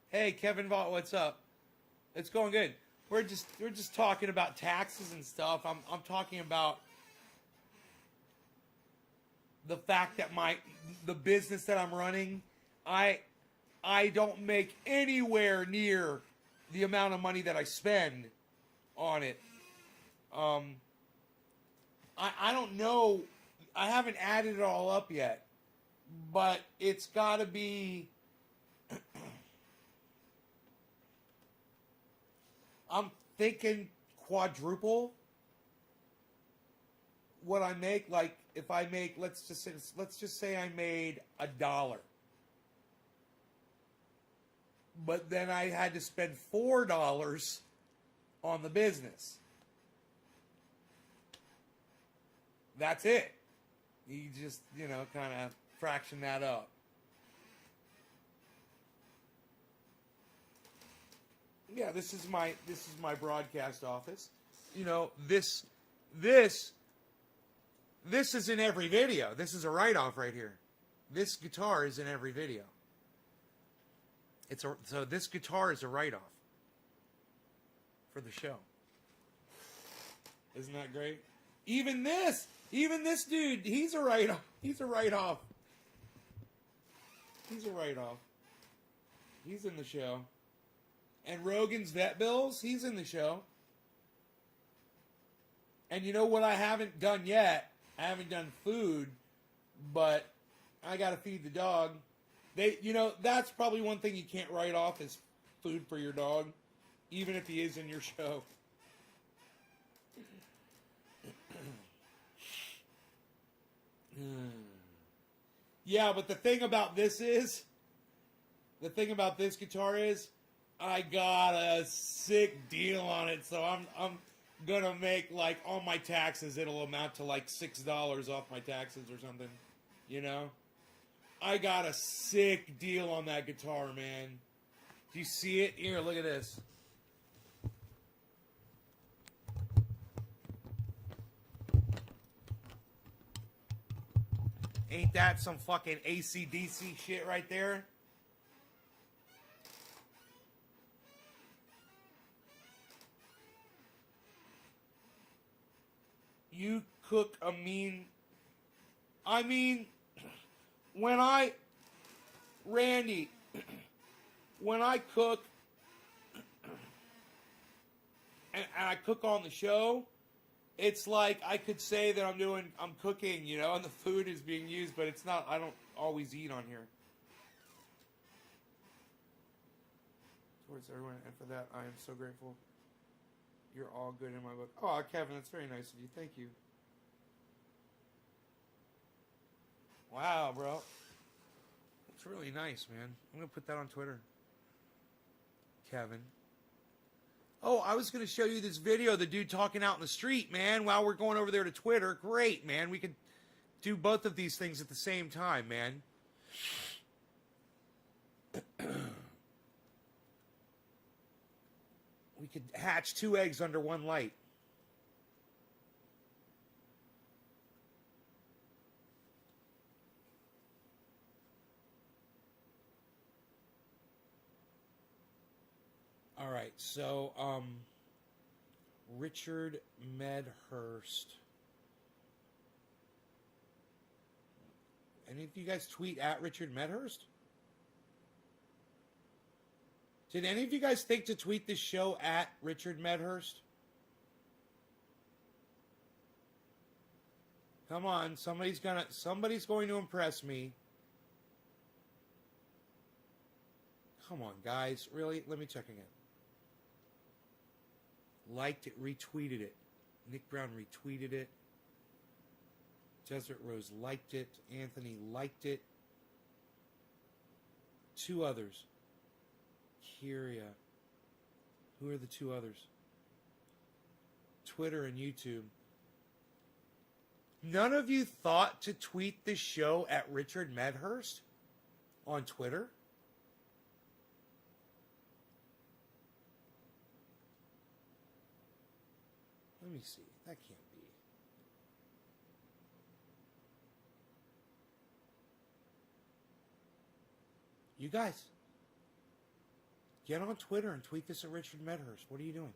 Hey, Kevin Vaught, what's up? It's going good. we're just talking about taxes and stuff. I'm talking about the fact that the business that I'm running, I don't make anywhere near the amount of money that I spend on it. I don't know. I haven't added it all up yet, but it's got to be. I'm thinking quadruple what I make. Like if I make, let's just say I made $1, but then I had to spend $4 on the business. That's it. You just, kind of fraction that up. Yeah, this is my broadcast office. This is in every video. This is a write-off right here. This guitar is in every video. So this guitar is a write-off for the show. Isn't that great? Even this dude, he's a write-off. He's a write-off. He's a write-off. He's in the show. And Rogan's Vet Bills, he's in the show. And you know what I haven't done yet? I haven't done food, but I got to feed the dog. That's probably one thing you can't write off is food for your dog, even if he is in your show. Yeah, but the thing about this guitar is, I got a sick deal on it, so I'm gonna make, like, on my taxes, it'll amount to like $6 off my taxes or something, I got a sick deal on that guitar, man. Do you see it? Here, look at this. Ain't that some fucking AC/DC shit right there? You cook a mean... Randy, when I cook, and I cook on the show, it's like I could say that I'm cooking, and the food is being used, but it's not. I don't always eat on here. Towards everyone, and for that, I am so grateful. You're all good in my book. Oh, Kevin, that's very nice of you. Thank you. Wow, bro. That's really nice, man. I'm going to put that on Twitter. Kevin. Oh, I was going to show you this video of the dude talking out in the street, man, while we're going over there to Twitter. Great, man. We could do both of these things at the same time, man. We could hatch 2 eggs under one light. All right, so Richard Medhurst. Any of you guys tweet at Richard Medhurst? Did any of you guys think to tweet this show at Richard Medhurst? Come on, somebody's going to impress me. Come on, guys. Really? Let me check again. Liked it, retweeted it. Nick Brown retweeted it. Desert Rose liked it. Anthony liked it. 2 others. Kyria. Who are the 2 others? Twitter and YouTube. None of you thought to tweet this show at Richard Medhurst on Twitter? Let me see. That can't be. You guys, get on Twitter and tweet this at Richard Medhurst. What are you doing?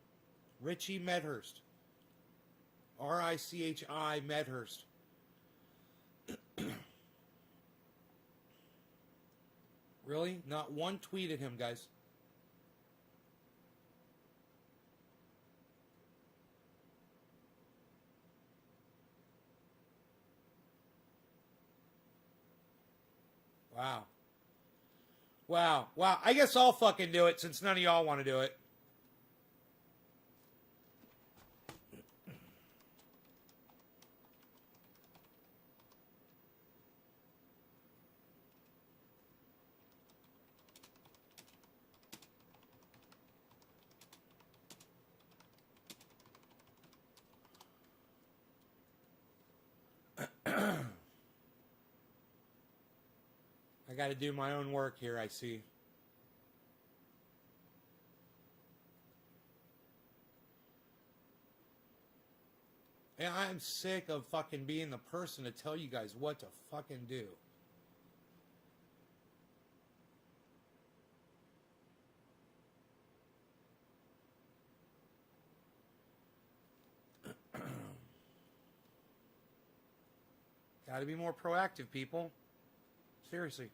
Richie Medhurst. R-I-C-H-I Medhurst. Really? Not one tweet at him, guys. Wow. Wow. Wow. I guess I'll fucking do it since none of y'all want to do it. I got to do my own work here, I see. And I'm sick of fucking being the person to tell you guys what to fucking do. Got to be more proactive, people. Seriously.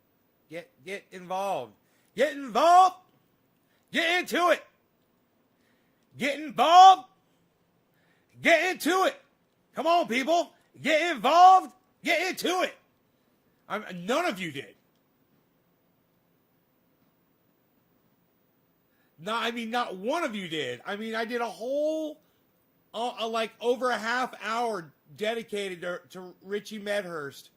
Get involved. Get involved. Get into it. Get involved. Get into it. Come on, people. Get involved. Get into it. None of you did. Not one of you did. I did a whole, like over a half hour dedicated to Richie Medhurst.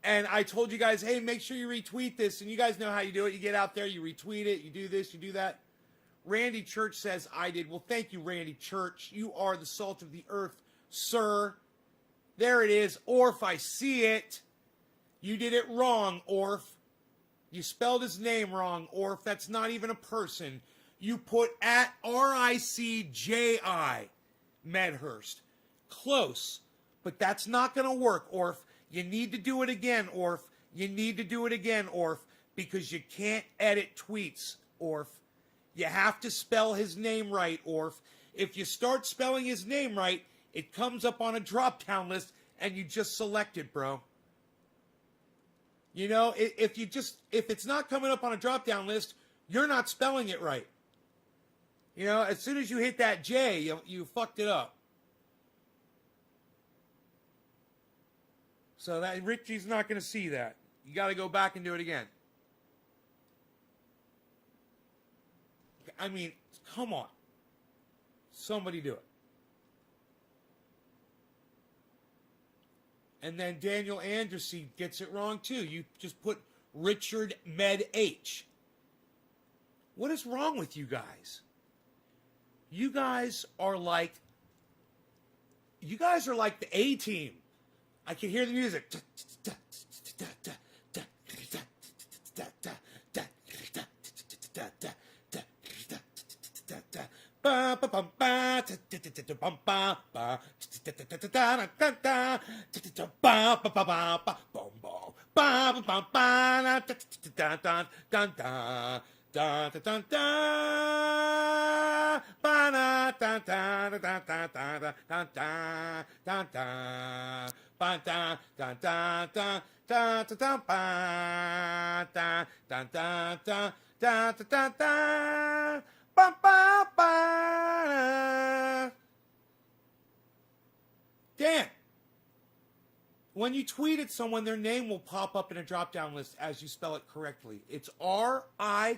And I told you guys, hey, make sure you retweet this. And you guys know how you do it. You get out there, you retweet it, you do this, you do that. Randy Church says, I did. Well, thank you, Randy Church. You are the salt of the earth, sir. There it is. Orf, I see it. You did it wrong, Orf. You spelled his name wrong, Orf. That's not even a person. You put at R-I-C-J-I, Medhurst. Close. But that's not going to work, Orf. You need to do it again, Orf. You need to do it again, Orf, because you can't edit tweets, Orf. You have to spell his name right, Orf. If you start spelling his name right, it comes up on a drop-down list, and you just select it, bro. You know, if it's not coming up on a drop-down list, you're not spelling it right. You know, as soon as you hit that J, you fucked it up. So that Richie's not going to see that. You got to go back and do it again. Come on. Somebody do it. And then Daniel Anderson gets it wrong too. You just put Richard Med H. What is wrong with you guys? You guys are like the A-team. I can hear the music. Dan, when you tweet at someone, their name will pop up in a drop-down list as you spell it correctly. It's RICHIMEDHURST.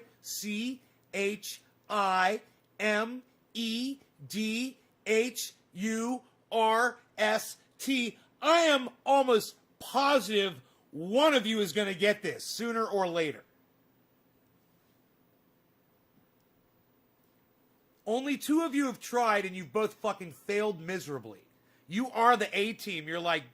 I am almost positive one of you is going to get this sooner or later. Only two of you have tried, and you've both fucking failed miserably. You are the A-team. You're like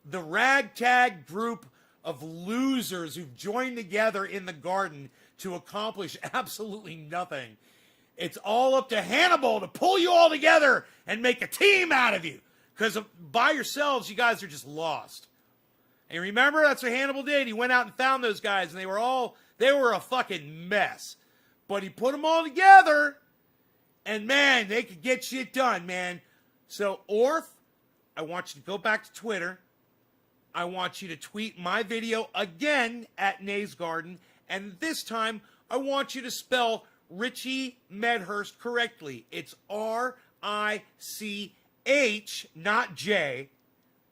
the ragtag group of losers who've joined together in the garden to accomplish absolutely nothing. It's all up to Hannibal to pull you all together and make a team out of you. Because by yourselves, you guys are just lost. And remember, that's what Hannibal did. He went out and found those guys, and they were a fucking mess. But he put them all together, And man, they could get shit done, man. So, Orf, I want you to go back to Twitter. I want you to tweet my video again at Nays Garden. And this time, I want you to spell Richie Medhurst correctly. It's R-I-C-H, not J,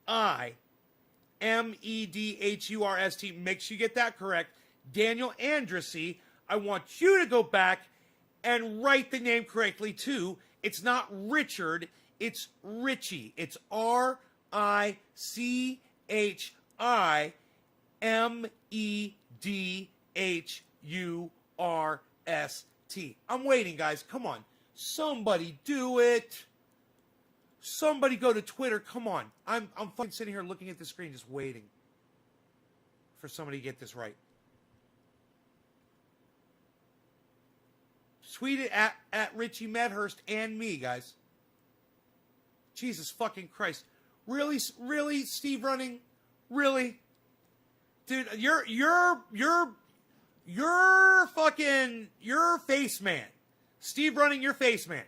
I-M-E-D-H-U-R-S-T. Make sure you get that correct. Daniel Andrassy, I want you to go back and write the name correctly, too. It's not Richard, it's Richie. It's R-I-C-H-I-M-E-D-H-U-R-S-T. I'm waiting, guys. Come on. Somebody do it. Somebody go to Twitter. Come on. I'm fucking sitting here looking at the screen just waiting for somebody to get this right. Tweet it at Richie Medhurst and me, guys. Jesus fucking Christ. Really, Steve Running? Really? Dude, you're face man. Steve Running, you're face man.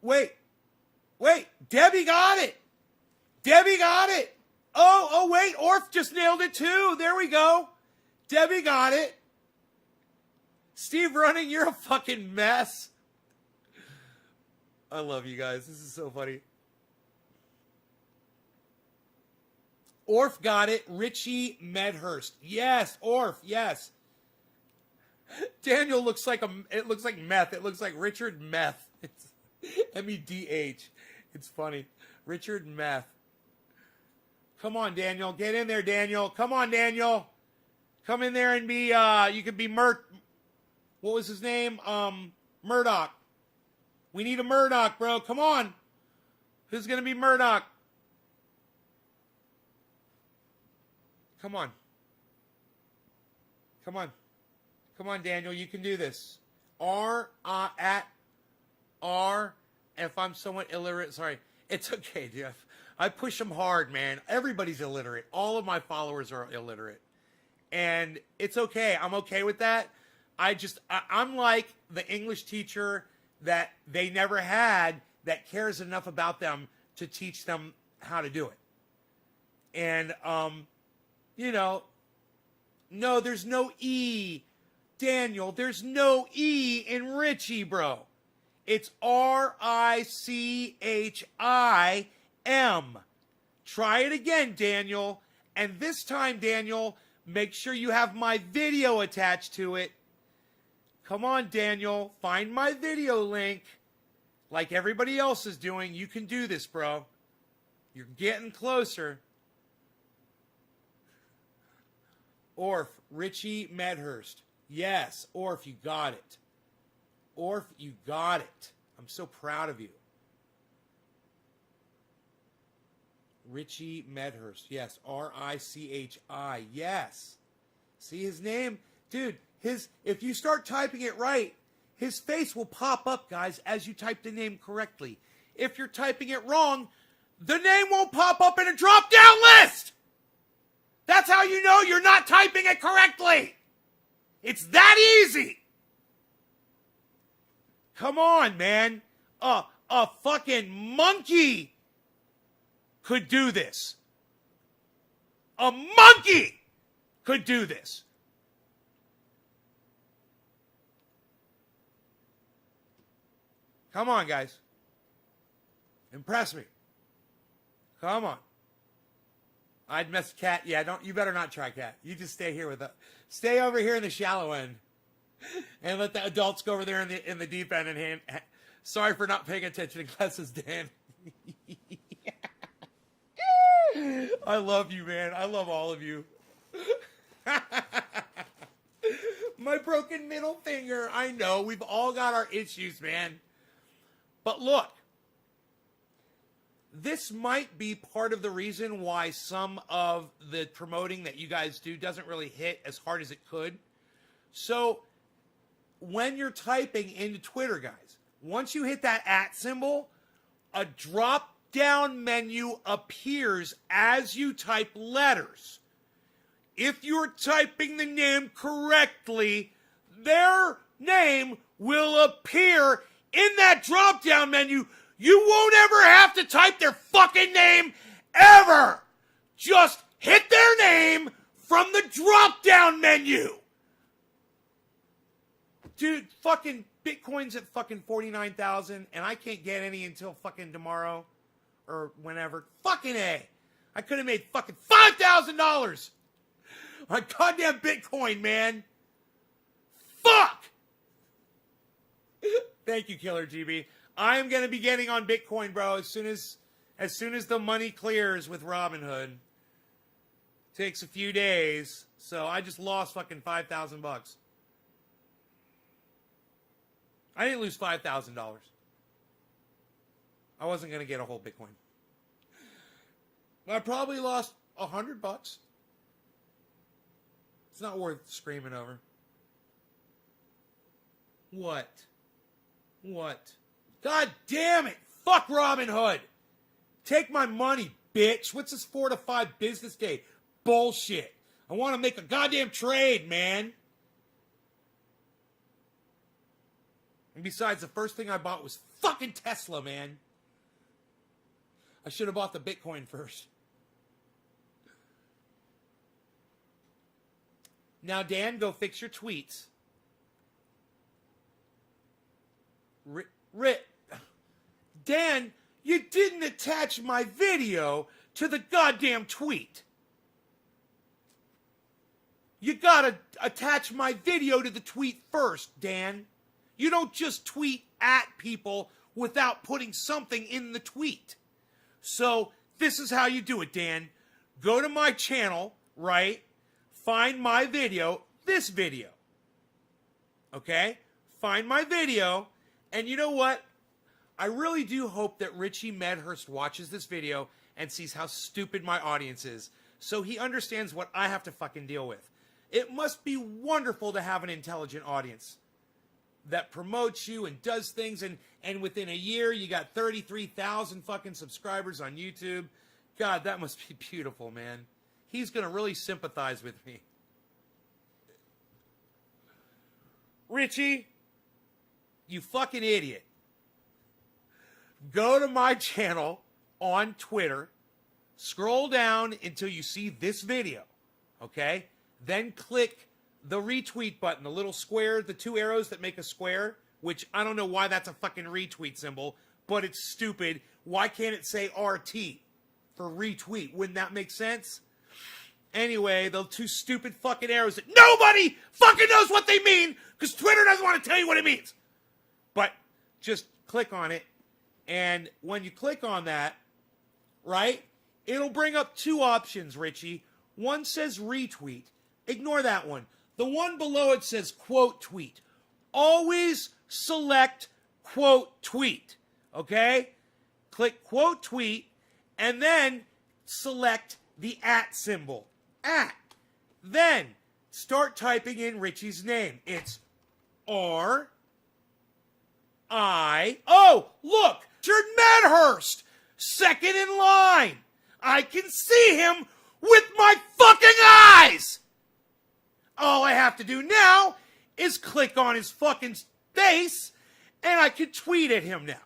Wait, Debbie got it. Oh, wait, Orf just nailed it too. There we go. Debbie got it. Steve Running, you're a fucking mess. I love you guys. This is so funny. Orf got it. Richie Medhurst. Yes, Orf, yes. Daniel looks like it looks like meth. It looks like Richard Meth. It's M-E-D-H. It's funny. Richard Meth. Come on, Daniel. Get in there, Daniel. Come on, Daniel. Come in there and be, you could be what was his name? Murdoch. We need a Murdoch, bro. Come on. Who's going to be Murdoch? Come on. Come on, Daniel. You can do this. If I'm somewhat illiterate, sorry. It's okay, Jeff. I push them hard, man. Everybody's illiterate. All of my followers are illiterate. And it's okay. I'm okay with that. I'm like the English teacher that they never had that cares enough about them to teach them how to do it. And, no, there's no E. Daniel, there's no E in Richie, bro. It's R-I-C-H-I-M. Try it again, Daniel. And this time, Daniel, make sure you have my video attached to it. Come on, Daniel. Find my video link. Like everybody else is doing. You can do this, bro. You're getting closer. Orf, Richie Medhurst. Yes, Orf, you got it. Orf, you got it. I'm so proud of you. Richie Medhurst. Yes, R-I-C-H-I. Yes. See his name? Dude, if you start typing it right, his face will pop up, guys, as you type the name correctly. If you're typing it wrong, the name won't pop up in a drop-down list. That's how you know you're not typing it correctly. It's that easy. Come on, man. A fucking monkey could do this. A monkey could do this. Come on, guys. Impress me. Come on. I'd mess Cat. Yeah, you better not try Cat. You just stay here stay over here in the shallow end. And let the adults go over there in the deep end and sorry for not paying attention in classes, Dan. I love you, man. I love all of you. My broken middle finger. I know. We've all got our issues, man. But look. This might be part of the reason why some of the promoting that you guys do doesn't really hit as hard as it could. So, when you're typing into Twitter, guys, once you hit that @ symbol, a drop-down menu appears as you type letters. If you're typing the name correctly, their name will appear in that drop-down menu. You won't ever have to type their fucking name ever. Just hit their name from the drop-down menu. Dude, fucking Bitcoin's at fucking 49,000 and I can't get any until fucking tomorrow or whenever. Fucking A. I could have made fucking $5,000 on goddamn Bitcoin, man. Fuck! Thank you, Killer GB. I am going to be getting on Bitcoin, bro, as soon as the money clears with Robinhood. Takes a few days, so I just lost fucking $5,000. I didn't lose $5,000. I wasn't going to get a whole Bitcoin. I probably lost $100. It's not worth screaming over. What? God damn it! Fuck Robinhood! Take my money, bitch! What's this 4 to 5 business day? Bullshit! I want to make a goddamn trade, man! And besides, the first thing I bought was fucking Tesla, man. I should have bought the Bitcoin first. Now, Dan, go fix your tweets. Dan, you didn't attach my video to the goddamn tweet. You gotta attach my video to the tweet first, Dan. You don't just tweet at people without putting something in the tweet. So, this is how you do it, Dan. Go to my channel, right? Find my video, this video. Okay? Find my video, and you know what? I really do hope that Richie Medhurst watches this video and sees how stupid my audience is, so he understands what I have to fucking deal with. It must be wonderful to have an intelligent audience that promotes you and does things, and within a year you got 33,000 fucking subscribers on YouTube. God, that must be beautiful, man. He's gonna really sympathize with me. Richie, you fucking idiot. Go to my channel on Twitter, scroll down until you see this video, okay? Then click the retweet button, the little square, the 2 arrows that make a square, which I don't know why that's a fucking retweet symbol, but it's stupid. Why can't it say RT for retweet? Wouldn't that make sense? Anyway, the 2 stupid fucking arrows that nobody fucking knows what they mean because Twitter doesn't want to tell you what it means. But just click on it, and when you click on that, right, it'll bring up 2 options, Richie. One says retweet. Ignore that one. The one below it says quote tweet. Always select quote tweet, okay? Click quote tweet, and then select the @ symbol. @ Then start typing in Richie's name. It's R-I... Oh, look! Richard Medhurst! Second in line! I can see him with my fucking eyes! All I have to do now is click on his fucking face, and I can tweet at him now.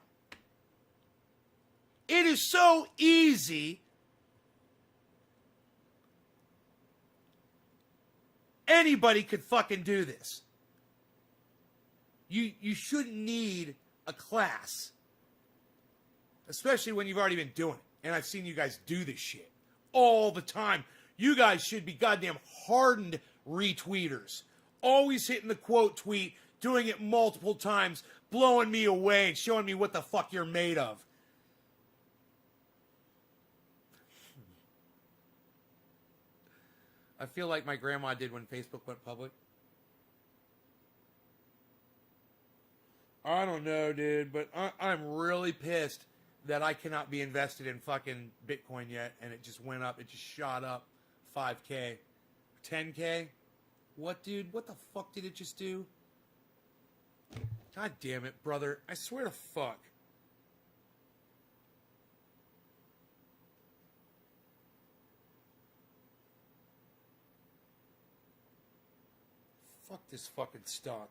It is so easy. Anybody could fucking do this. You shouldn't need a class. Especially when you've already been doing it. And I've seen you guys do this shit all the time. You guys should be goddamn hardened retweeters. Always hitting the quote tweet, doing it multiple times, blowing me away and showing me what the fuck you're made of. I feel like my grandma did when Facebook went public. I don't know, dude, but I'm really pissed that I cannot be invested in fucking Bitcoin yet, and it just went up. It just shot up 5K. 10K? What, dude? What the fuck did it just do? God damn it, brother. I swear to fuck. Fuck this fucking stock.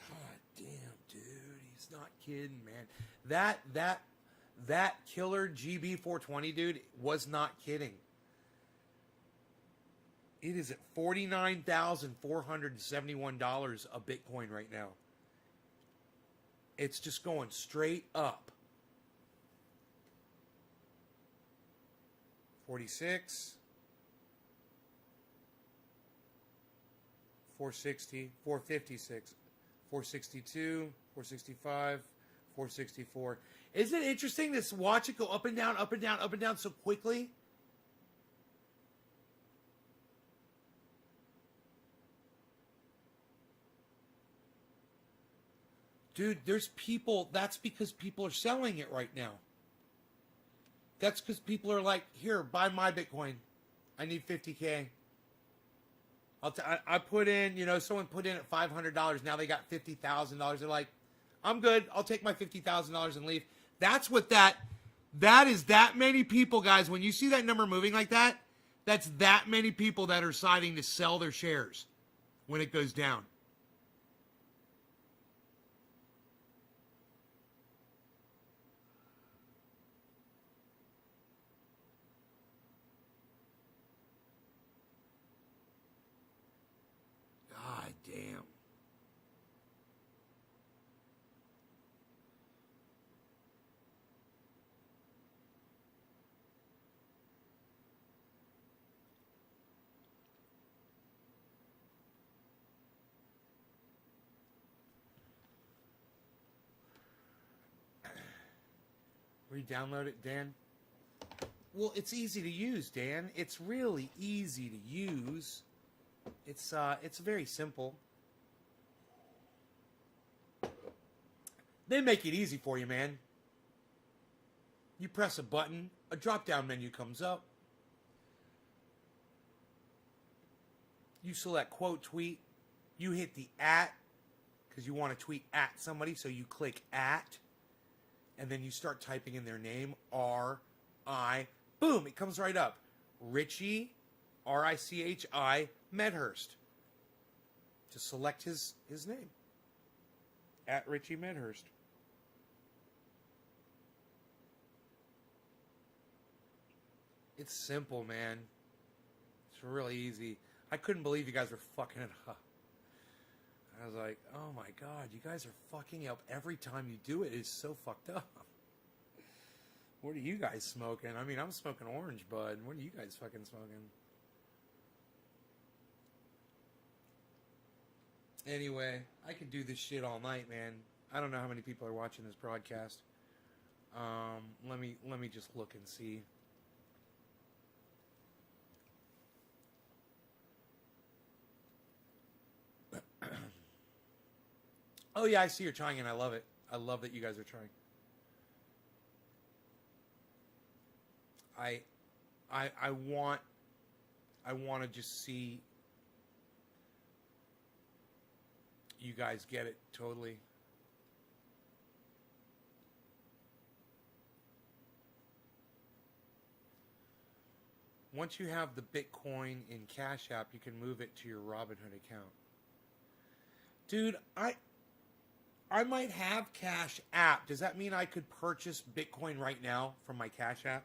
God damn, dude. He's not kidding, man. That killer GB420, dude, was not kidding. It is at $49,471 a Bitcoin right now. It's just going straight up. 46, 460, 456, 462, 465, 464. Isn't it interesting to watch it go up and down, up and down, up and down so quickly? Dude, there's people, that's because people are selling it right now. That's because people are like, here, buy my Bitcoin. I need 50K. I put in, someone put in at $500. Now they got $50,000. They're like, I'm good. I'll take my $50,000 and leave. That's what that is that many people, guys. When you see that number moving like that, that's that many people that are deciding to sell their shares when it goes down. God damn. Re-download it, Dan? Well, it's easy to use, Dan. It's really easy to use. It's very simple. They make it easy for you, man. You press a button, a drop-down menu comes up. You select quote tweet. You hit the @ because you want to tweet at somebody, so you click @ and then you start typing in their name, R-I, boom, it comes right up. Richie, R-I-C-H-I, Medhurst. Just select his name. @ Richie Medhurst. It's simple, man. It's really easy. I couldn't believe you guys were fucking it up. I was like, oh my God, you guys are fucking up every time you do it. It's so fucked up. What are you guys smoking? I mean, I'm smoking orange bud. What are you guys fucking smoking? Anyway, I could do this shit all night, man. I don't know how many people are watching this broadcast. Let me just look and see. Oh yeah, I see you're trying, and I love it. I love that you guys are trying. I want to just see you guys get it totally. Once you have the Bitcoin in Cash App, you can move it to your Robinhood account. Dude, I might have Cash App. Does that mean I could purchase Bitcoin right now from my Cash App?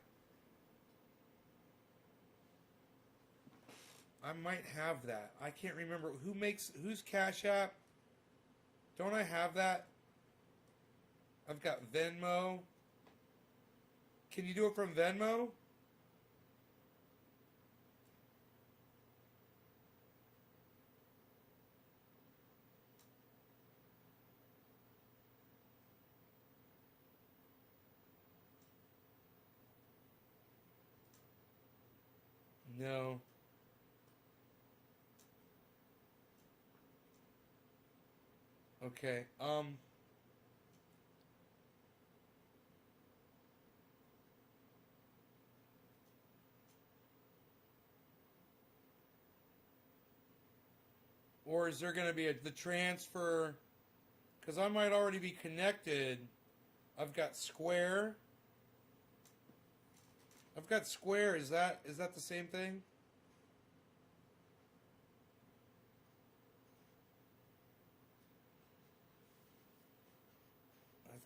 I might have that. I can't remember who's Cash App. Don't I have that? I've got Venmo. Can you do it from Venmo? No. Okay. Or is there going to be the transfer? Because I might already be connected. I've got Square. I've got Square. Is that the same thing?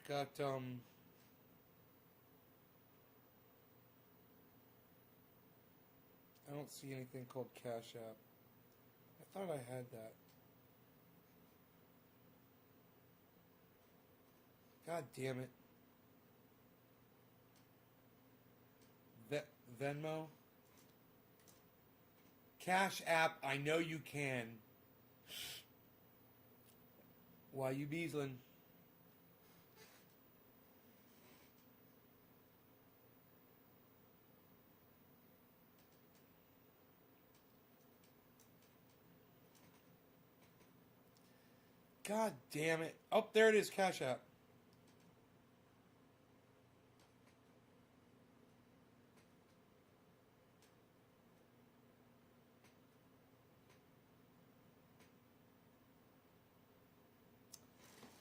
got I don't see anything called Cash App. I thought I had that. God damn it. Venmo? Cash App, I know you can. Why you beasling? God damn it. Oh, there it is, Cash App.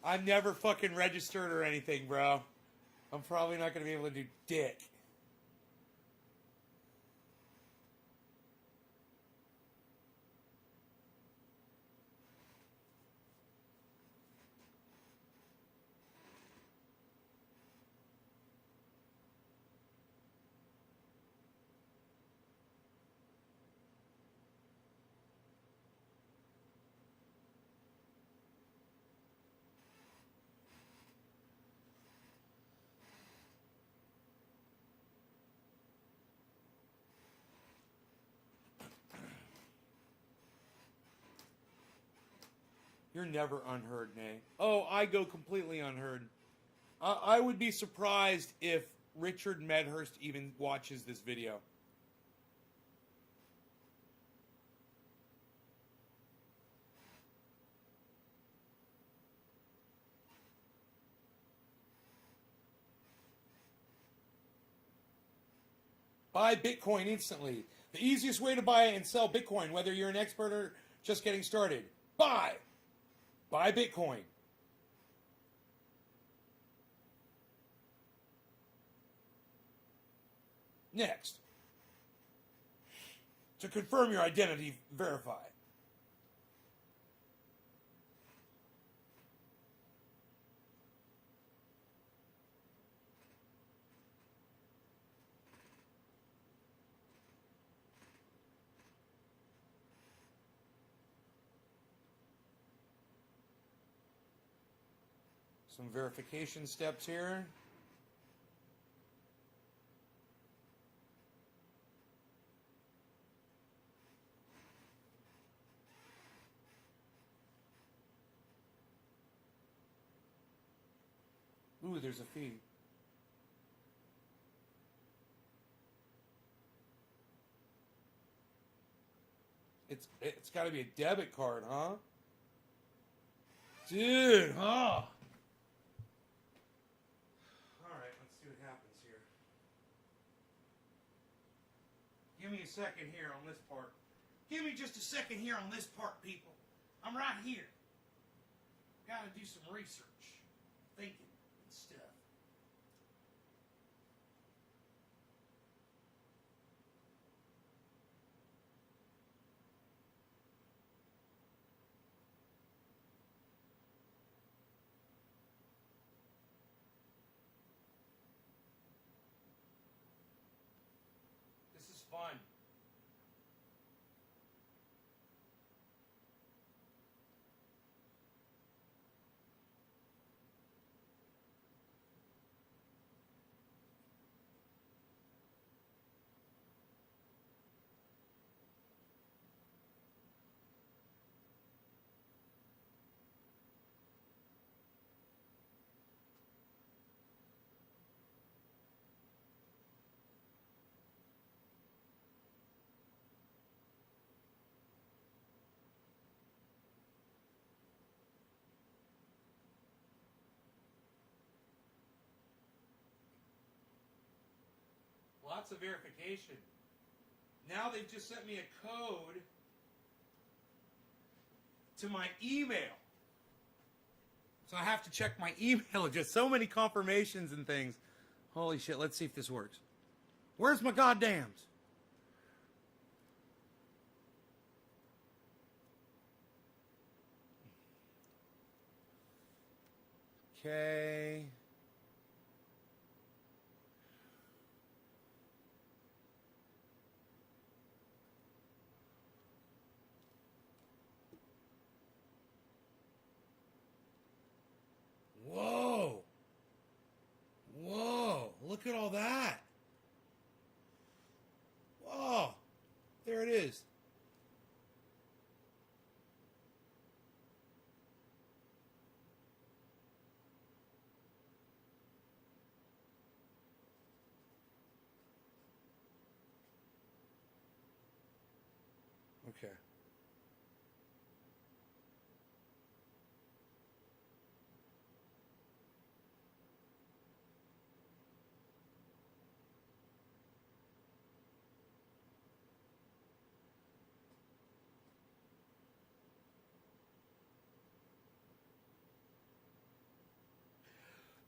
I've never fucking registered or anything, bro. I'm probably not going to be able to do dick. You're never unheard, Nay. Oh, I go completely unheard. I would be surprised if Richard Medhurst even watches this video. Buy Bitcoin instantly. The easiest way to buy and sell Bitcoin, whether you're an expert or just getting started. Buy Bitcoin. Next. To confirm your identity, verify. Some verification steps here. Ooh, there's a fee. It's got to be a debit card, huh? Dude, huh? Give me a second here on this part. Give me just a second here on this part, people. I'm right here. Gotta do some research, thinking, and stuff. This is fun. Lots of verification. Now they've just sent me a code to my email. So I have to check my email. Just so many confirmations and things. Holy shit, let's see if this works. Where's my goddams? Okay.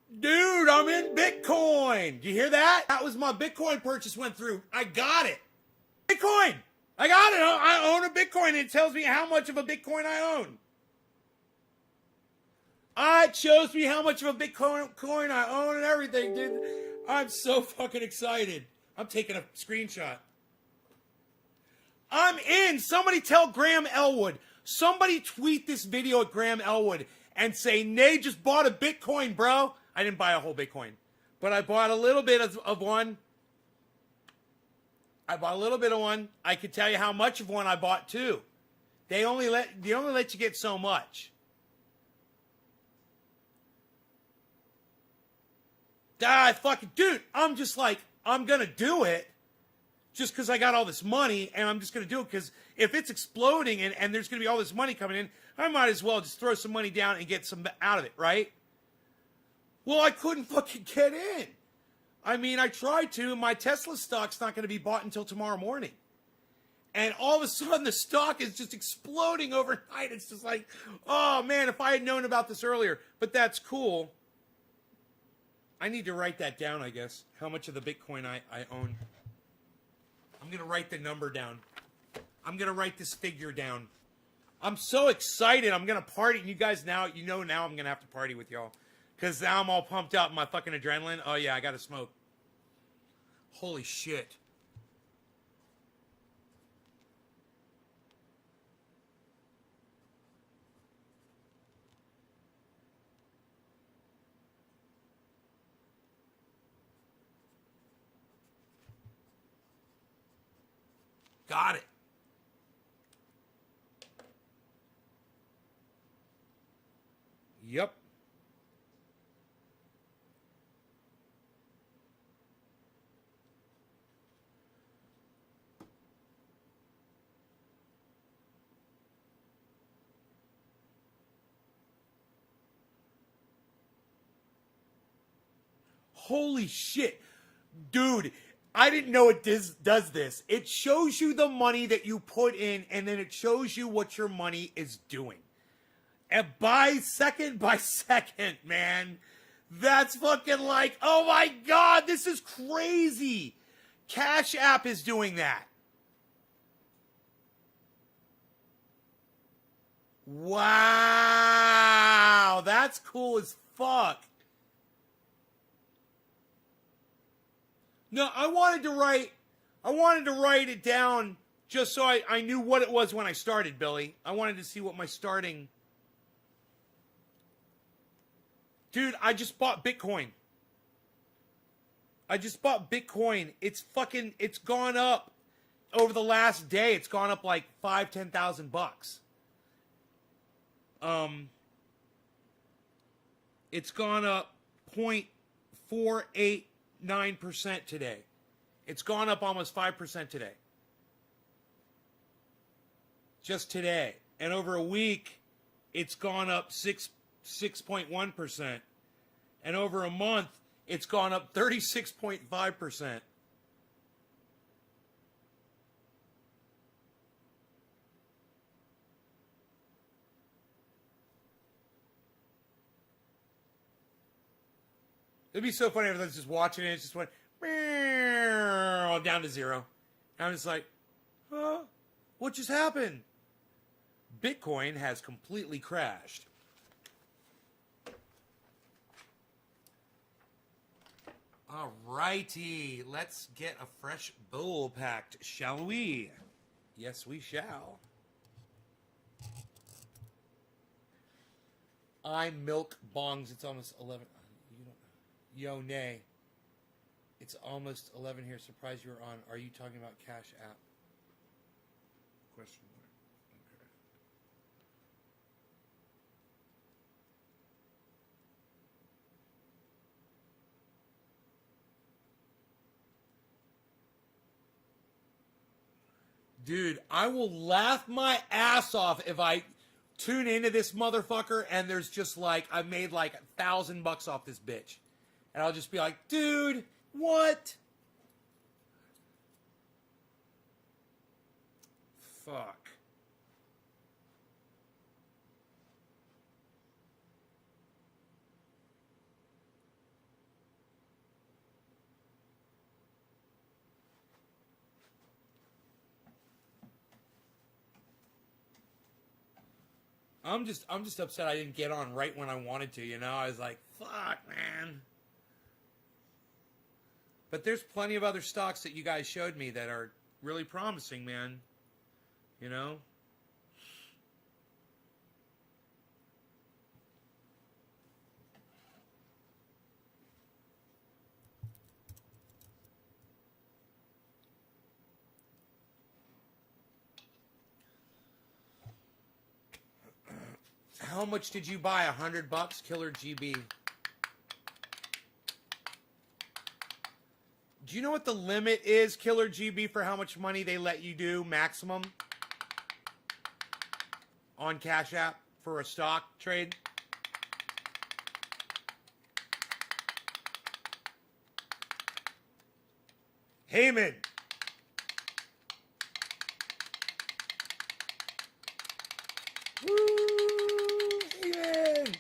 Dude, I'm in Bitcoin. Do you hear that? That was my Bitcoin purchase went through. I got it. Bitcoin. I got it. I own a Bitcoin. It tells me how much of a Bitcoin I own. It shows me how much of a Bitcoin I own and everything, dude. I'm so fucking excited. I'm taking a screenshot. I'm in. Somebody tell Graham Elwood. Somebody tweet this video at Graham Elwood and say, Nay just bought a Bitcoin, bro. I didn't buy a whole Bitcoin, but I bought a little bit of one. I bought a little bit of one. I could tell you how much of one I bought too. They only let you get so much. Dude, I'm just like, I'm going to do it just because I got all this money, and I'm just going to do it because if it's exploding and there's going to be all this money coming in, I might as well just throw some money down and get some out of it, right? Well, I couldn't fucking get in. I mean, I tried to. My Tesla stock's not going to be bought until tomorrow morning. And all of a sudden, the stock is just exploding overnight. It's just like, oh, man, if I had known about this earlier. But that's cool. I need to write that down, I guess. How much of the Bitcoin I own. I'm going to write the number down. I'm going to write this figure down. I'm so excited. I'm going to party. And you guys now, now I'm going to have to party with y'all. Because now I'm all pumped up. My fucking adrenaline. Oh, yeah, I got to smoke. Holy shit. Got it. Yep. Holy shit. Dude, I didn't know it does this. It shows you the money that you put in, and then it shows you what your money is doing. And by second, man. That's fucking like, oh my God, this is crazy. Cash App is doing that. Wow, that's cool as fuck. No, I wanted to write it down just so I knew what it was when I started, Billy. I wanted to see what my starting... Dude, I just bought Bitcoin. It's gone up over the last day. It's gone up like $10,000. It's gone up 0.489% today. It's gone up almost 5% today. Just today. And over a week, it's gone up 6.1%. And over a month, it's gone up 36.5%. It'd be so funny if I was just watching it, it just went down to zero. And I'm just like, huh? What just happened? Bitcoin has completely crashed. Alrighty, let's get a fresh bowl packed, shall we? Yes, we shall. I milk bongs. It's almost 11. Yo, nay. It's almost 11 here. Surprised you were on. Are you talking about Cash App? Question mark. Okay. Dude, I will laugh my ass off if I tune into this motherfucker and there's just like, I made like $1,000 off this bitch. And I'll just be like, dude, what? Fuck. I'm just upset I didn't get on right when I wanted to, you know? I was like, fuck, man. But there's plenty of other stocks that you guys showed me that are really promising, man. You know? How much did you buy? $100, Killer GB. Do you know what the limit is, Killer GB, for how much money they let you do maximum on Cash App for a stock trade? Heyman. Woo! Heyman!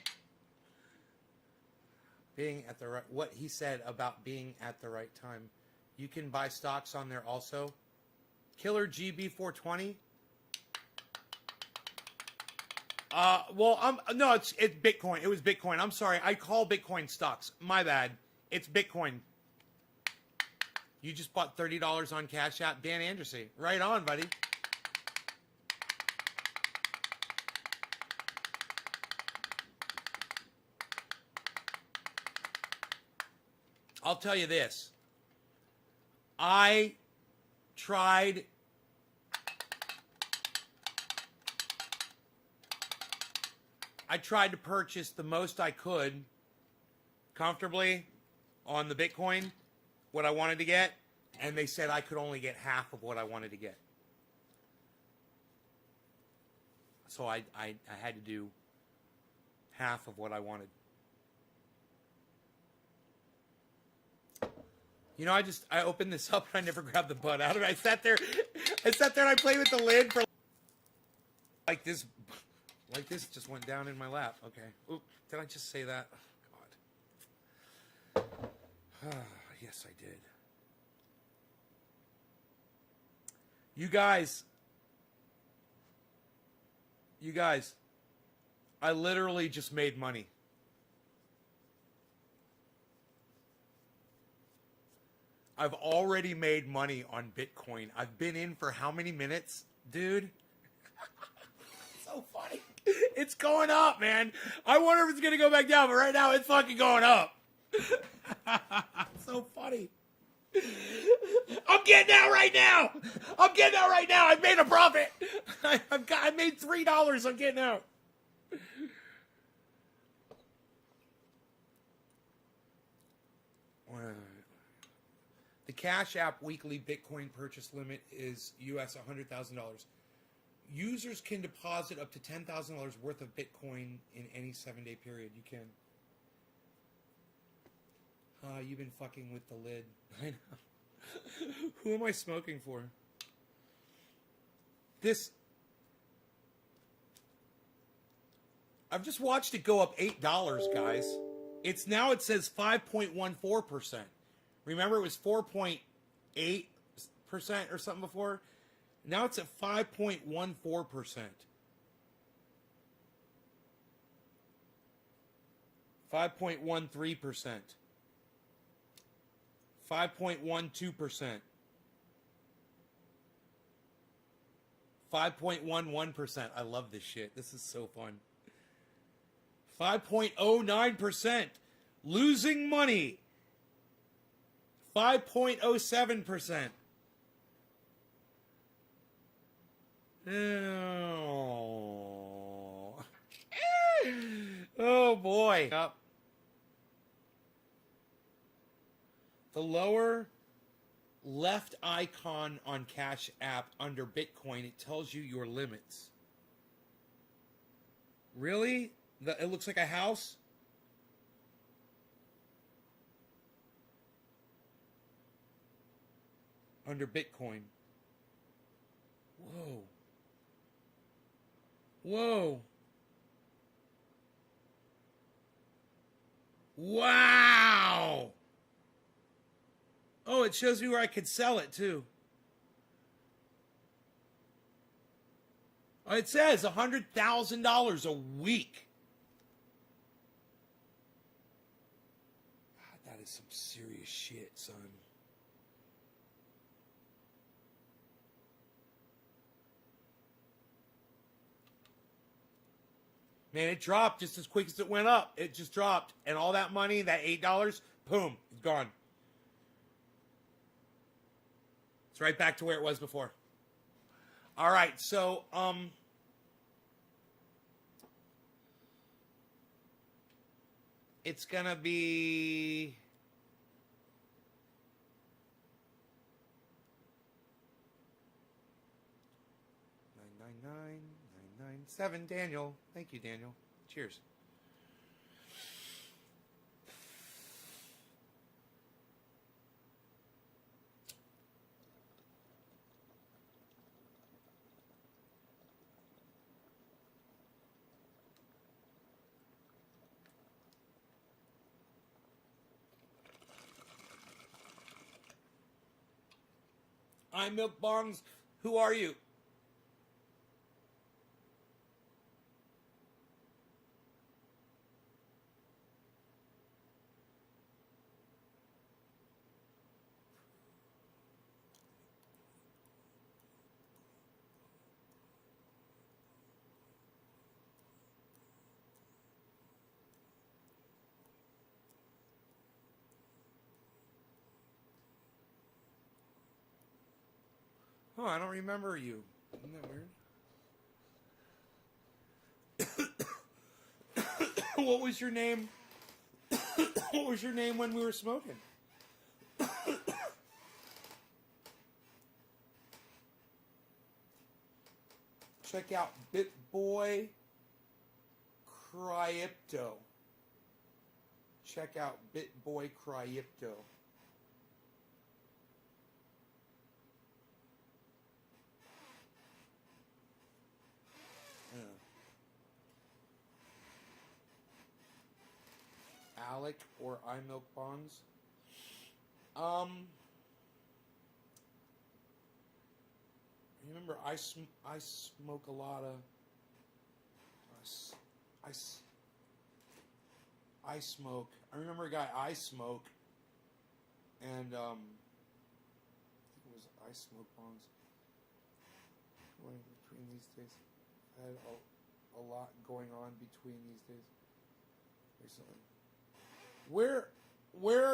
Being at the right, what he said about being at the right time. You can buy stocks on there also. Killer GB 420. No, it's Bitcoin. It was Bitcoin. I'm sorry. I call Bitcoin stocks. My bad. It's Bitcoin. You just bought $30 on Cash App, Dan Anderson. Right on, buddy. I'll tell you this. I tried to purchase the most I could comfortably on the Bitcoin, what I wanted to get, and they said I could only get half of what I wanted to get. So I had to do half of what I wanted. You know, I opened this up and I never grabbed the butt out of it. I sat there and I played with the lid for like this just went down in my lap. Okay. Oop, did I just say that? Oh, God. Yes, I did. You guys, I literally just made money. I've already made money on Bitcoin. I've been in for how many minutes, dude? So funny. It's going up, man. I wonder if it's going to go back down, but right now it's fucking going up. So funny. I'm getting out right now. I've made a profit. I made $3 on getting out. The Cash App weekly Bitcoin purchase limit is US $100,000. Users can deposit up to $10,000 worth of Bitcoin in any 7-day period. You can. You've been fucking with the lid. I know. Who am I smoking for? I've just watched it go up $8, guys. It says 5.14%. Remember, it was 4.8% or something before? Now it's at 5.14%. 5.13%. 5.12%. 5.11%. I love this shit. This is so fun. 5.09%. Losing money. 5.07%. Oh. Oh boy. Up. The lower left icon on Cash App under Bitcoin, it tells you your limits. Really? It looks like a house? Under Bitcoin. Whoa. Whoa. Wow. Oh, it shows me where I could sell it too. It says $100,000 a week. God, that is some serious shit, son. Man, it dropped just as quick as it went up. It just dropped. And all that money, that $8, boom, it's gone. It's right back to where it was before. All right, so, it's gonna be... $999,997. Daniel. Thank you, Daniel. Cheers. I'm Milk Bongs. Who are you? Oh, I don't remember you. Isn't that weird? What was your name? What was your name when we were smoking? Check out BitBoy Crypto. Check out BitBoy Crypto. Alec or iMilk Bonds. Remember, I smoke a lot of. I smoke. I remember a guy I smoke, and I think it was I smoke bonds. Going between these days, I had a lot going on between these days recently. Where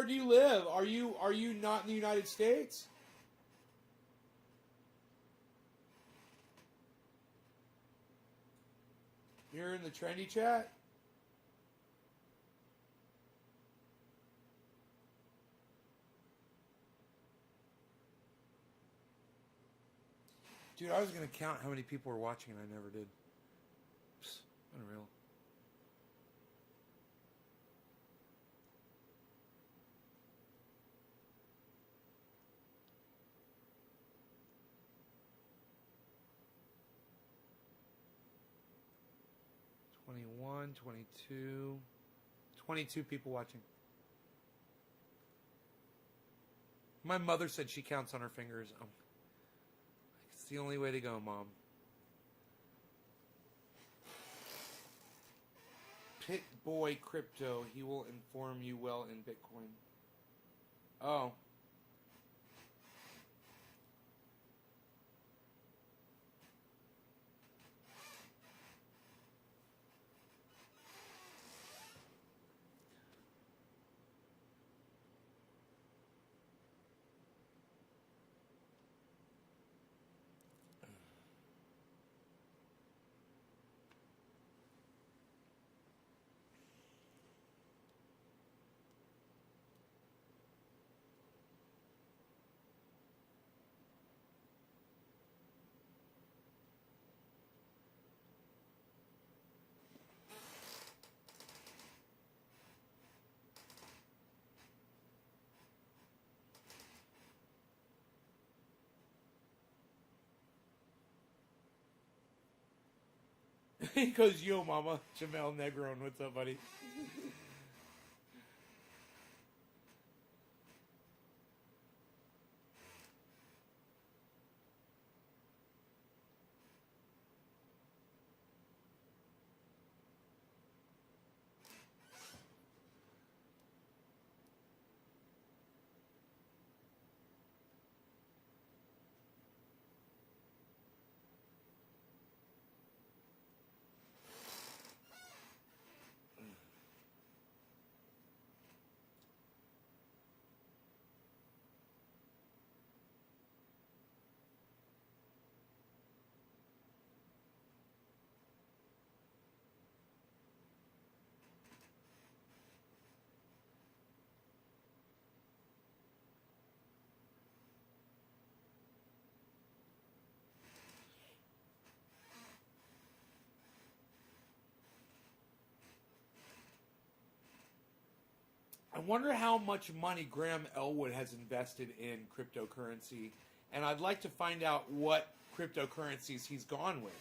do you live? Are you not in the United States? You're in the trendy chat? Dude, I was going to count how many people were watching and I never did. Psst, unreal. $21, $22, 22 people watching. My mother said she counts on her fingers. It's the only way to go, Mom. Pit Boy Crypto. He will inform you well in Bitcoin. Oh. He goes, yo, mama. Jamel Negron, what's up, buddy? I wonder how much money Graham Elwood has invested in cryptocurrency, and I'd like to find out what cryptocurrencies he's gone with.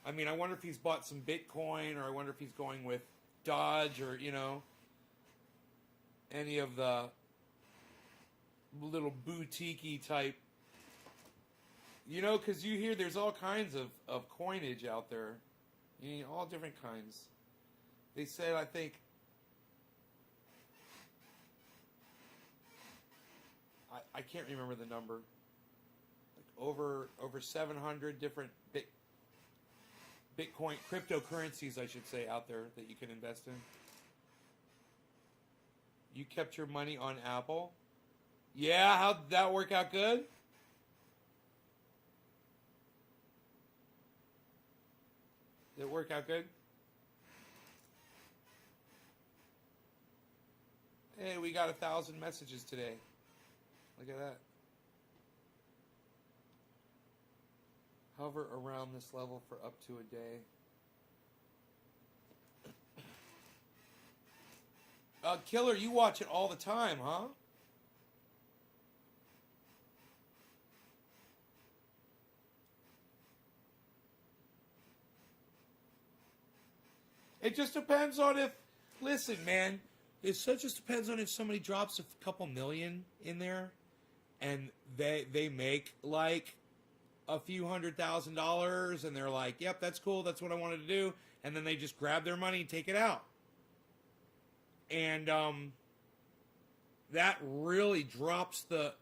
I mean, I wonder if he's bought some Bitcoin, or I wonder if he's going with Dodge, or, you know, any of the little boutique-y type. You know, because you hear there's all kinds of coinage out there. You know, all different kinds. They said, I think, I can't remember the number. Like over 700 different Bitcoin cryptocurrencies, I should say, out there that you can invest in. You kept your money on Apple? Yeah, how'd that work out good? Did it work out good? Hey, we got 1,000 messages today. Look at that. Hover around this level for up to a day. Killer, you watch it all the time, huh? It just depends on if... Listen, man. It just depends on if somebody drops a couple million in there and they make like a few $100,000 and they're like, yep, that's cool, that's what I wanted to do, and then they just grab their money and take it out. And that really drops the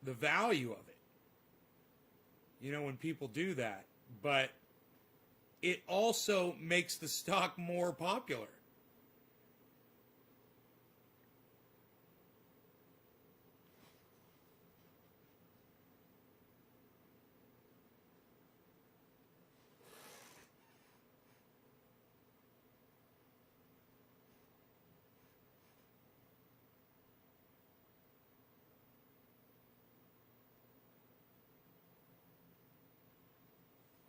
value of it. You know, when people do that. But it also makes the stock more popular.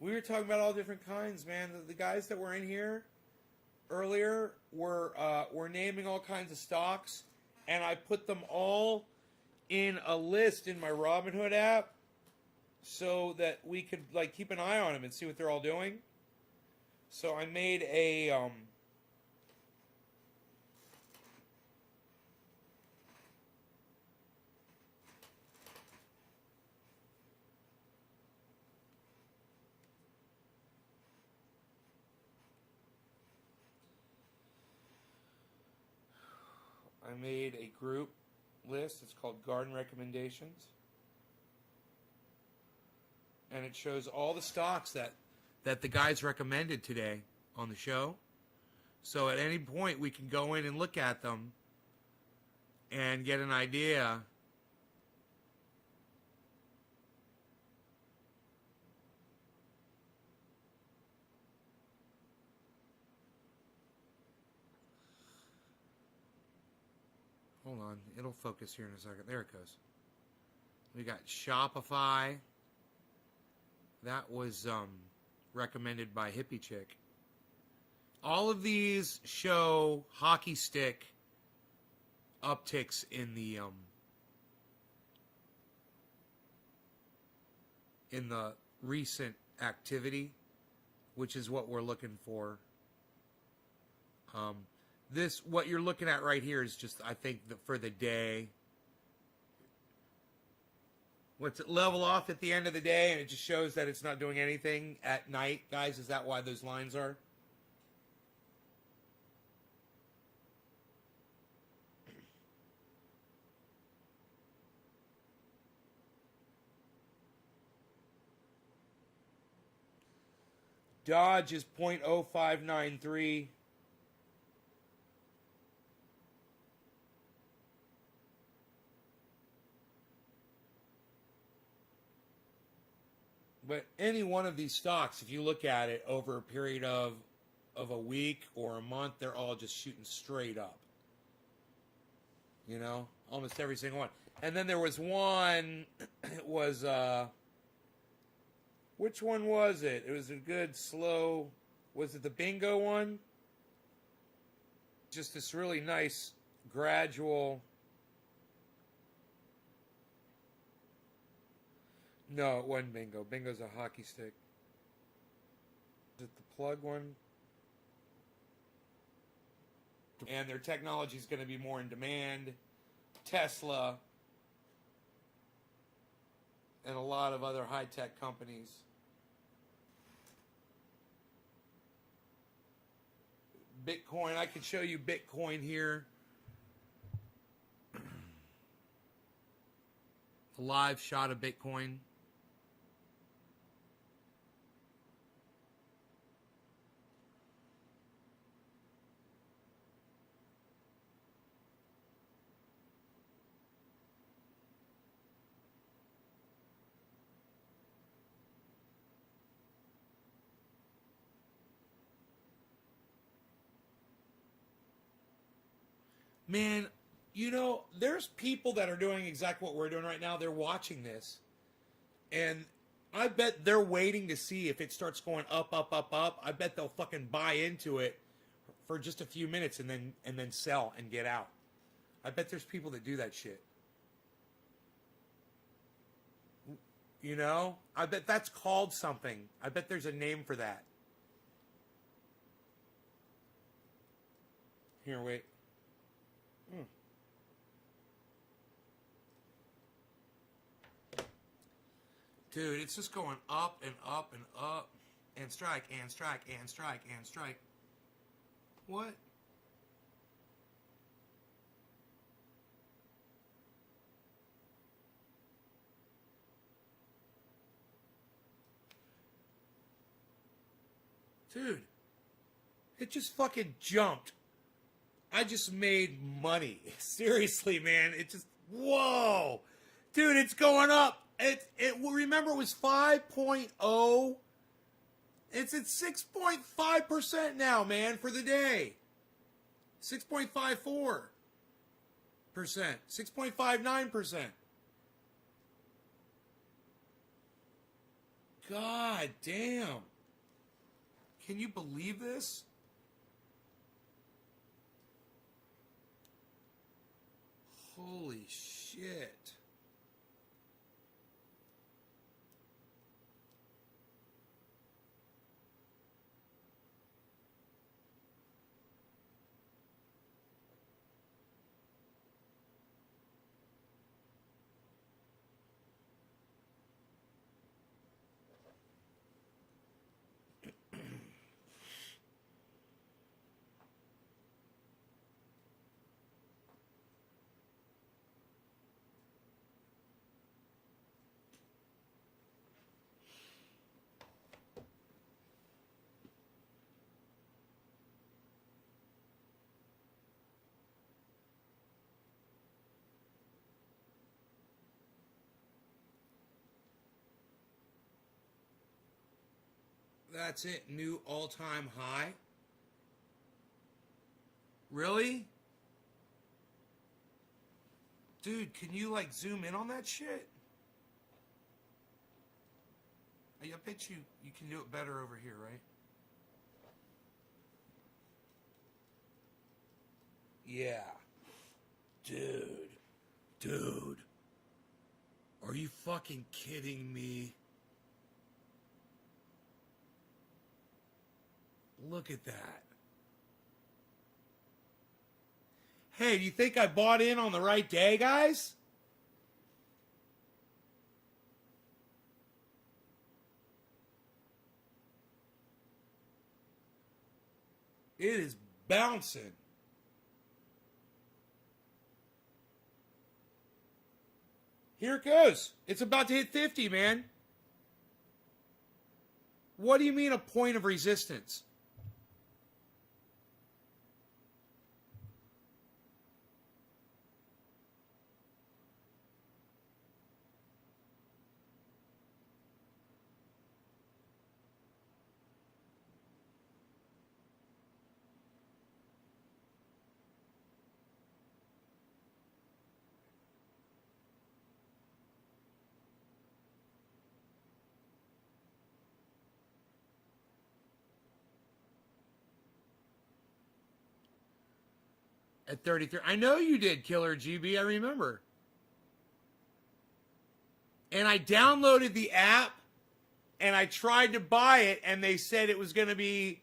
We were talking about all different kinds, man. The guys that were in here earlier were naming all kinds of stocks, and I put them all in a list in my Robinhood app so that we could like keep an eye on them and see what they're all doing. So I made a group list. It's called Garden Recommendations. And it shows all the stocks that the guys recommended today on the show. So at any point we can go in and look at them and get an idea. Hold on, it'll focus here in a second. There it goes. We got Shopify. That was recommended by Hippie Chick. All of these show hockey stick upticks in the recent activity, which is what we're looking for. What you're looking at right here is just, I think, for the day. What's it level off at the end of the day, and it just shows that it's not doing anything at night, guys? Is that why those lines are? Dodge is 0.0593. But any one of these stocks, if you look at it over a period of a week or a month, they're all just shooting straight up. You know, almost every single one. And then there was one, it was, which one was it? It was a good slow, was it the bingo one? Just this really nice gradual. No, it wasn't bingo. Bingo's a hockey stick. Is it the plug one? And their technology is going to be more in demand. Tesla and a lot of other high-tech companies. Bitcoin, I could show you Bitcoin here. A live shot of Bitcoin. Man, you know, there's people that are doing exactly what we're doing right now. They're watching this. And I bet they're waiting to see if it starts going up, up, up, up. I bet they'll fucking buy into it for just a few minutes and then sell and get out. I bet there's people that do that shit. You know? I bet that's called something. I bet there's a name for that. Here, wait. Dude, it's just going up and up and up. And strike, and strike, and strike, and strike. What? Dude, it just fucking jumped. I just made money. Seriously, man. It just, whoa. Dude, it's going up. Remember it was 5.0. It's at 6.5% now, man, for the day. 6.54%. 6.59%. God damn. Can you believe this? Holy shit. That's it. New all-time high. Really? Dude, can you like zoom in on that shit? I bet you can do it better over here, right? Yeah. Dude. Are you fucking kidding me? Look at that. Hey, do you think I bought in on the right day, guys? It is bouncing. Here it goes. It's about to hit 50, man. What do you mean a point of resistance? At 33. I know you did, Killer GB. I remember. And I downloaded the app and I tried to buy it and they said it was going to be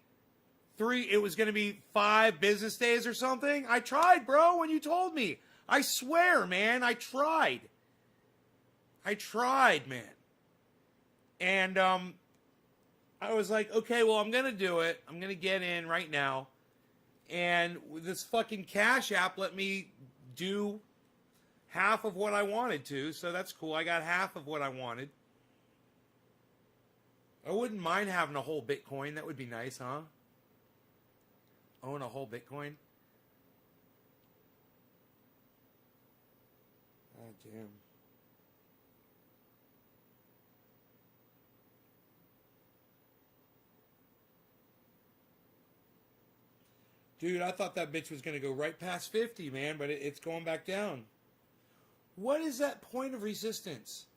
5 business days or something. I tried, bro, when you told me. I swear, man, I tried. Man. And I was like, okay, well, I'm going to do it. I'm going to get in right now. And this fucking Cash App let me do half of what I wanted to, so that's cool. I got half of what I wanted. I wouldn't mind having a whole Bitcoin. That would be nice, huh? Own a whole Bitcoin? Oh, damn. Dude, I thought that bitch was going to go right past 50, man, but it's going back down. What is that point of resistance?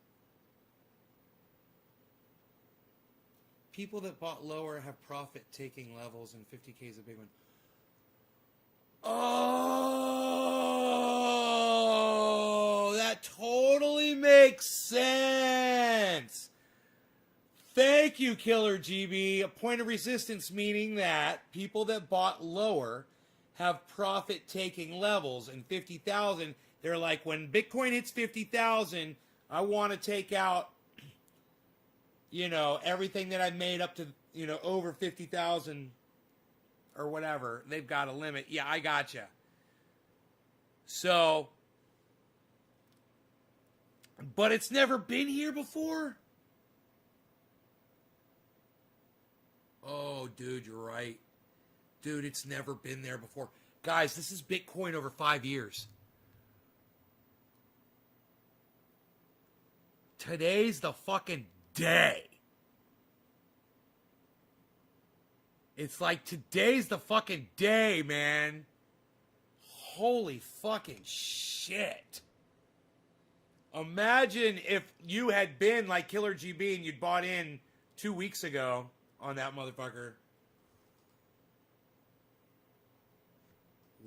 People that bought lower have profit-taking levels, and 50K is a big one. Oh, that totally makes sense. Thank you, Killer GB. A point of resistance meaning that people that bought lower have profit-taking levels. And 50,000, they're like, when Bitcoin hits 50,000, I want to take out, everything that I made up to, over 50,000 or whatever. They've got a limit. Yeah, I gotcha. So, but it's never been here before? Oh, dude, you're right. Dude, it's never been there before. Guys, this is Bitcoin over 5 years. Today's the fucking day. It's like today's the fucking day, man. Holy fucking shit. Imagine if you had been like Killer GB and you'd bought in 2 weeks ago on that motherfucker.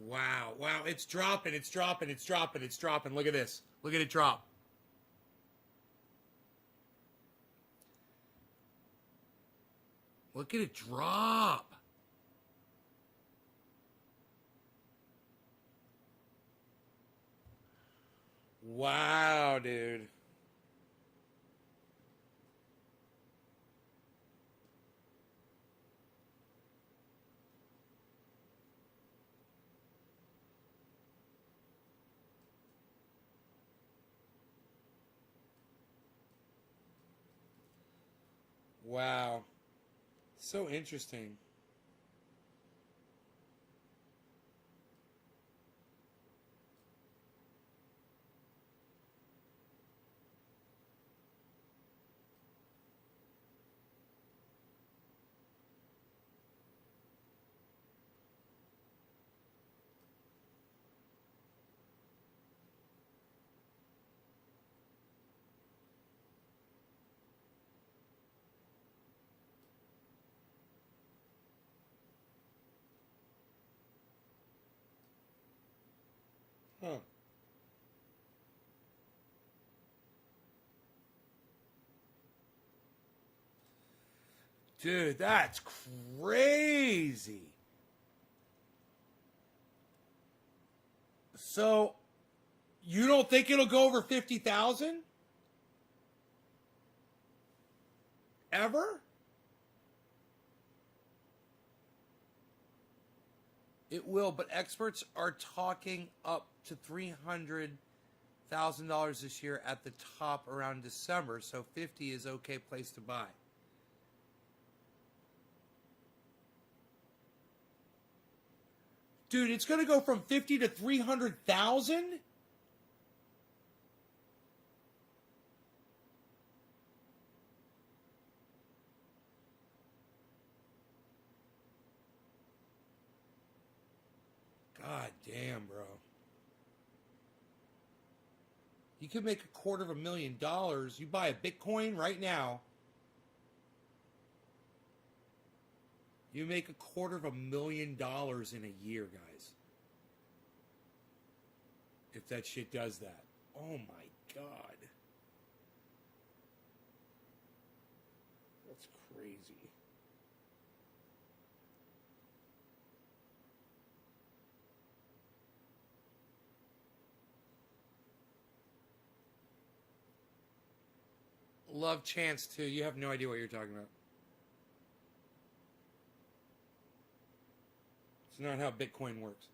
Wow. Wow. It's dropping. It's dropping. It's dropping. It's dropping. Look at this. Look at it drop. Look at it drop. Wow, dude. Wow. So interesting. Huh. Dude, that's crazy. So, you don't think it'll go over 50,000? Ever? It will, but experts are talking up to $300,000 this year at the top around December, so 50 is okay place to buy. Dude, it's going to go from 50 to 300,000? God damn, bro. You could make $250,000. You buy a Bitcoin right now. You make $250,000 in a year, guys. if that shit does that. Oh my God. That's crazy. Love Chance too. You have no idea what you're talking about. It's not how Bitcoin works.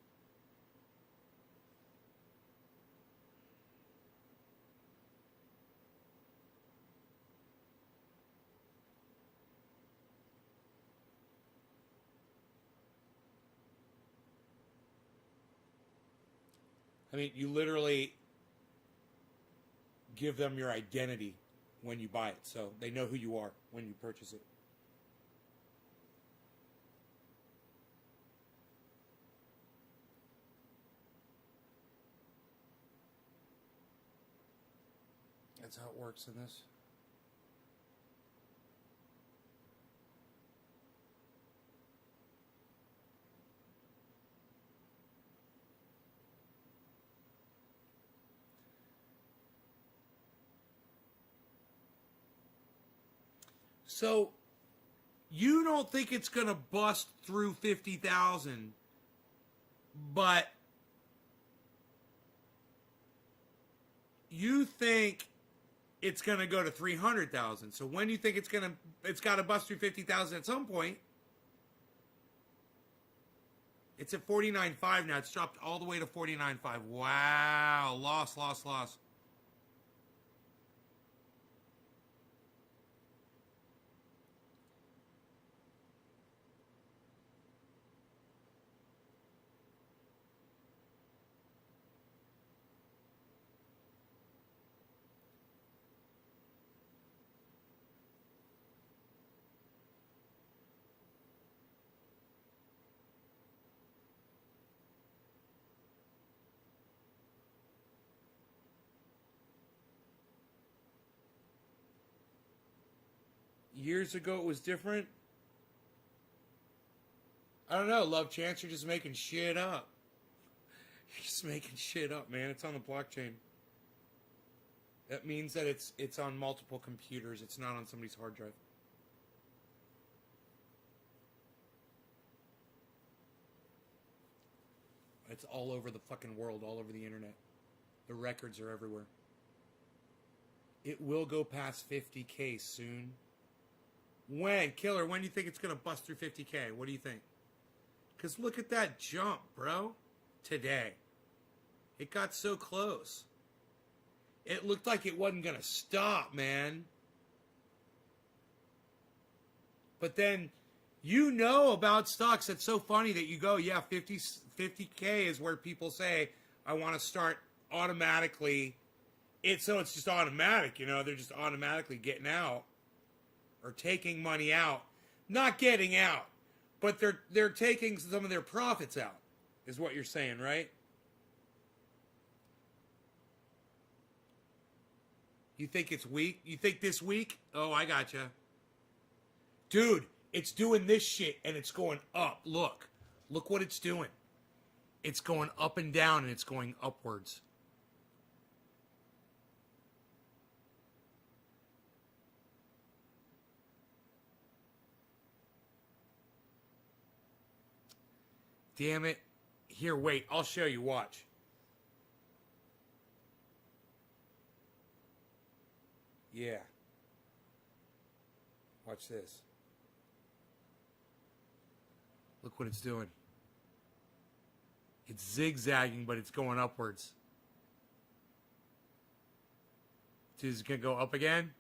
I mean, you literally give them your identity when you buy it, so they know who you are when you purchase it. That's how it works in this. So, you don't think it's going to bust through 50,000, but you think it's going to go to 300,000. So when you think it's got to bust through 50,000 at some point. It's at 49.5 now. It's dropped all the way to 49.5. Wow. Loss. Years ago it was different. I don't know, Love Chance, you're just making shit up. You're just making shit up, man. It's on the blockchain. That means that it's on multiple computers. It's not on somebody's hard drive. It's all over the fucking world, all over the internet. The records are everywhere. It will go past 50K soon. When? Killer, when do you think it's going to bust through 50K? What do you think? Because look at that jump, bro. Today. It got so close. It looked like it wasn't going to stop, man. But then, you know about stocks. It's so funny that you go, yeah, 50K is where people say, I want to start automatically. So it's just automatic, you know. They're just automatically getting out. Or taking money out. Not getting out. But they're taking some of their profits out. Is what you're saying, right? You think it's weak? You think this week? Oh, I gotcha. Dude, it's doing this shit and it's going up. Look. Look what it's doing. It's going up and down and it's going upwards. Damn it. Here, wait. I'll show you. Watch. Yeah. Watch this. Look what it's doing. It's zigzagging, but it's going upwards. Is it going to go up again?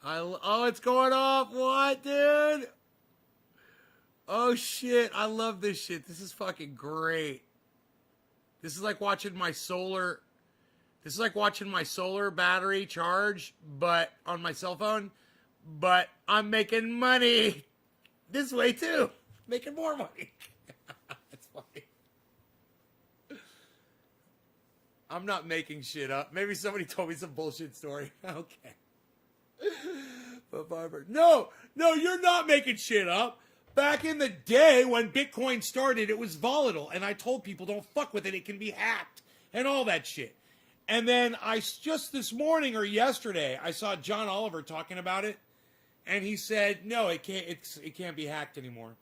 Oh, it's going up. What, dude? Oh, shit. I love this shit. This is fucking great. This is like watching my solar... This is like watching my solar battery charge, but on my cell phone. But I'm making money this way, too. Making more money. That's funny. I'm not making shit up. Maybe somebody told me some bullshit story. Okay. But Barbara... No, you're not making shit up. back in the day when Bitcoin started, it was volatile, and I told people don't fuck with it. It can be hacked and all that shit. And then just this morning or yesterday, I saw John Oliver talking about it, and he said, no, it can't be hacked anymore.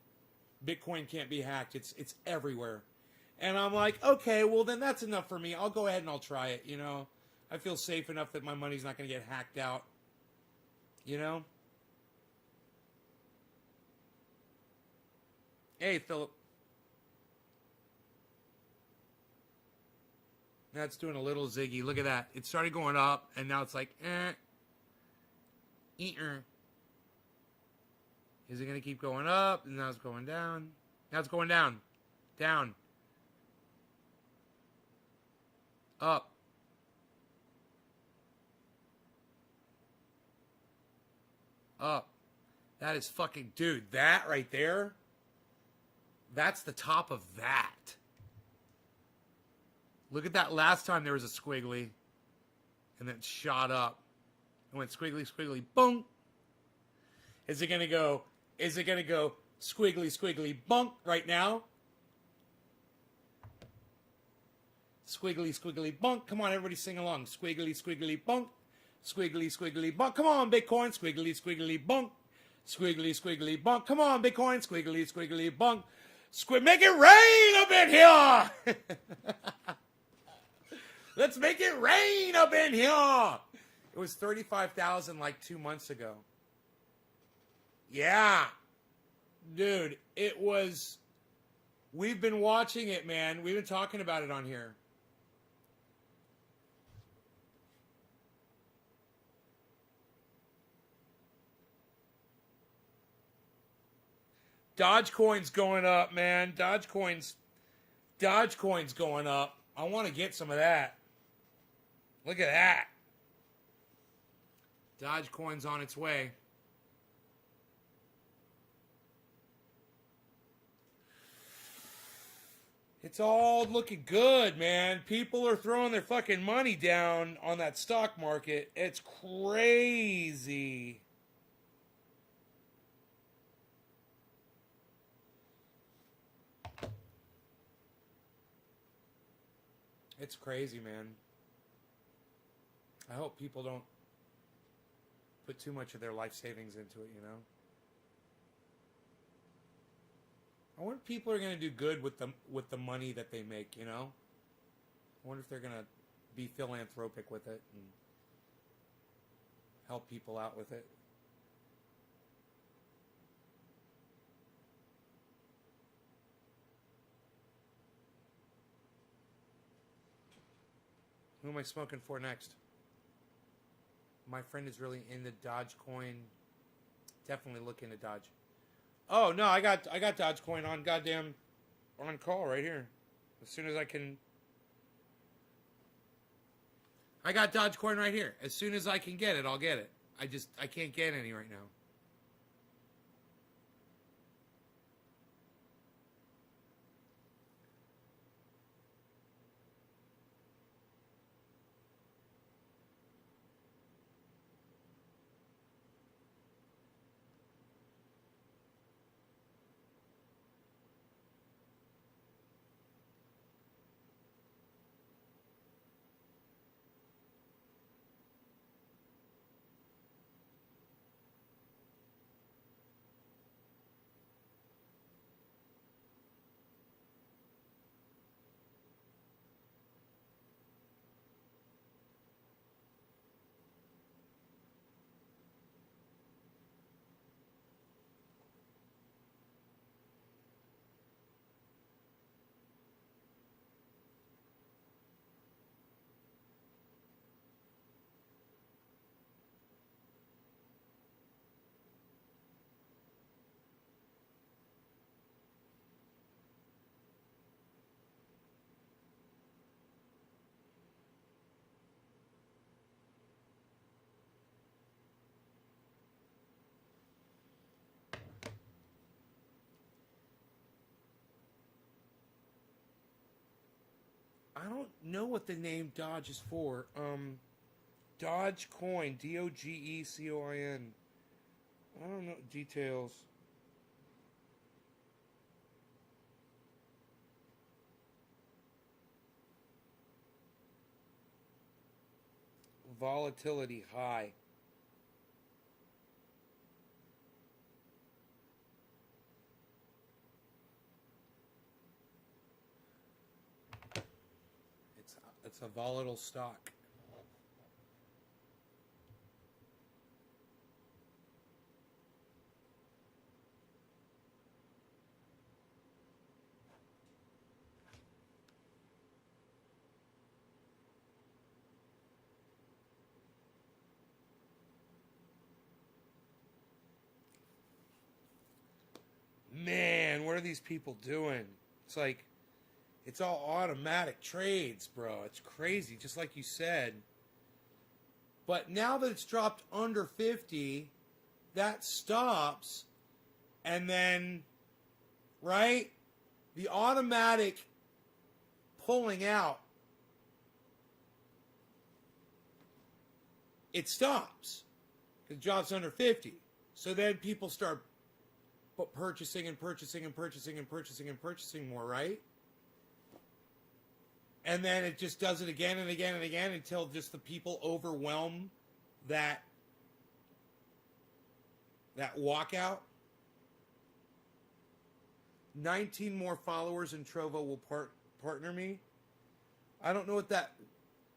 Bitcoin can't be hacked. It's everywhere. And I'm like, okay, well then that's enough for me. I'll go ahead and I'll try it, you know. I feel safe enough that my money's not going to get hacked out, you know. Hey, Philip. That's doing a little ziggy. Look at that. It started going up, and now it's like, Is it going to keep going up? And now it's going down. Now it's going down. Down. Up. Up. That is fucking... Dude, that right there, that's the top of that. Look at that last time there was a squiggly. And then it shot up. It went squiggly, squiggly, boom. Is it going to go squiggly, squiggly, bunk right now? Squiggly, squiggly, bunk. Come on, everybody sing along. Squiggly, squiggly, bunk. Squiggly, squiggly, bunk. Come on, Bitcoin. Squiggly, squiggly, bunk. Squiggly, squiggly, bunk. Come on, Bitcoin. Squiggly, squiggly, bunk. Make it rain up in here. Let's make it rain up in here. It was 35,000 like 2 months ago. Yeah. Dude, it was... We've been watching it, man. We've been talking about it on here. Dogecoin's going up, man. Dogecoin's going up. I want to get some of that. Look at that. Dogecoin's on its way. It's all looking good, man. People are throwing their fucking money down on that stock market. It's crazy. It's crazy, man. I hope people don't put too much of their life savings into it, you know? I wonder if people are going to do good with the money that they make, you know? I wonder if they're going to be philanthropic with it and help people out with it. Who am I smoking for next? My friend is really into Dogecoin. Definitely look into Doge. Oh no, I got Dogecoin on call right here. As soon as I can, I got Dogecoin right here. As soon as I can get it, I'll get it. I can't get any right now. I don't know what the name Doge is for. Dogecoin, Dogecoin. I don't know details. volatility high. It's a volatile stock. Man, what are these people doing? It's like, it's all automatic trades, bro. It's crazy, just like you said. But now that it's dropped under 50, that stops. And then, right? The automatic pulling out, it stops. Because it drops under 50. So then people start purchasing and purchasing and purchasing and purchasing and purchasing more, right? And then it just does it again and again and again until just the people overwhelm that walkout. 19 more followers in Trovo will partner me. I don't know what that...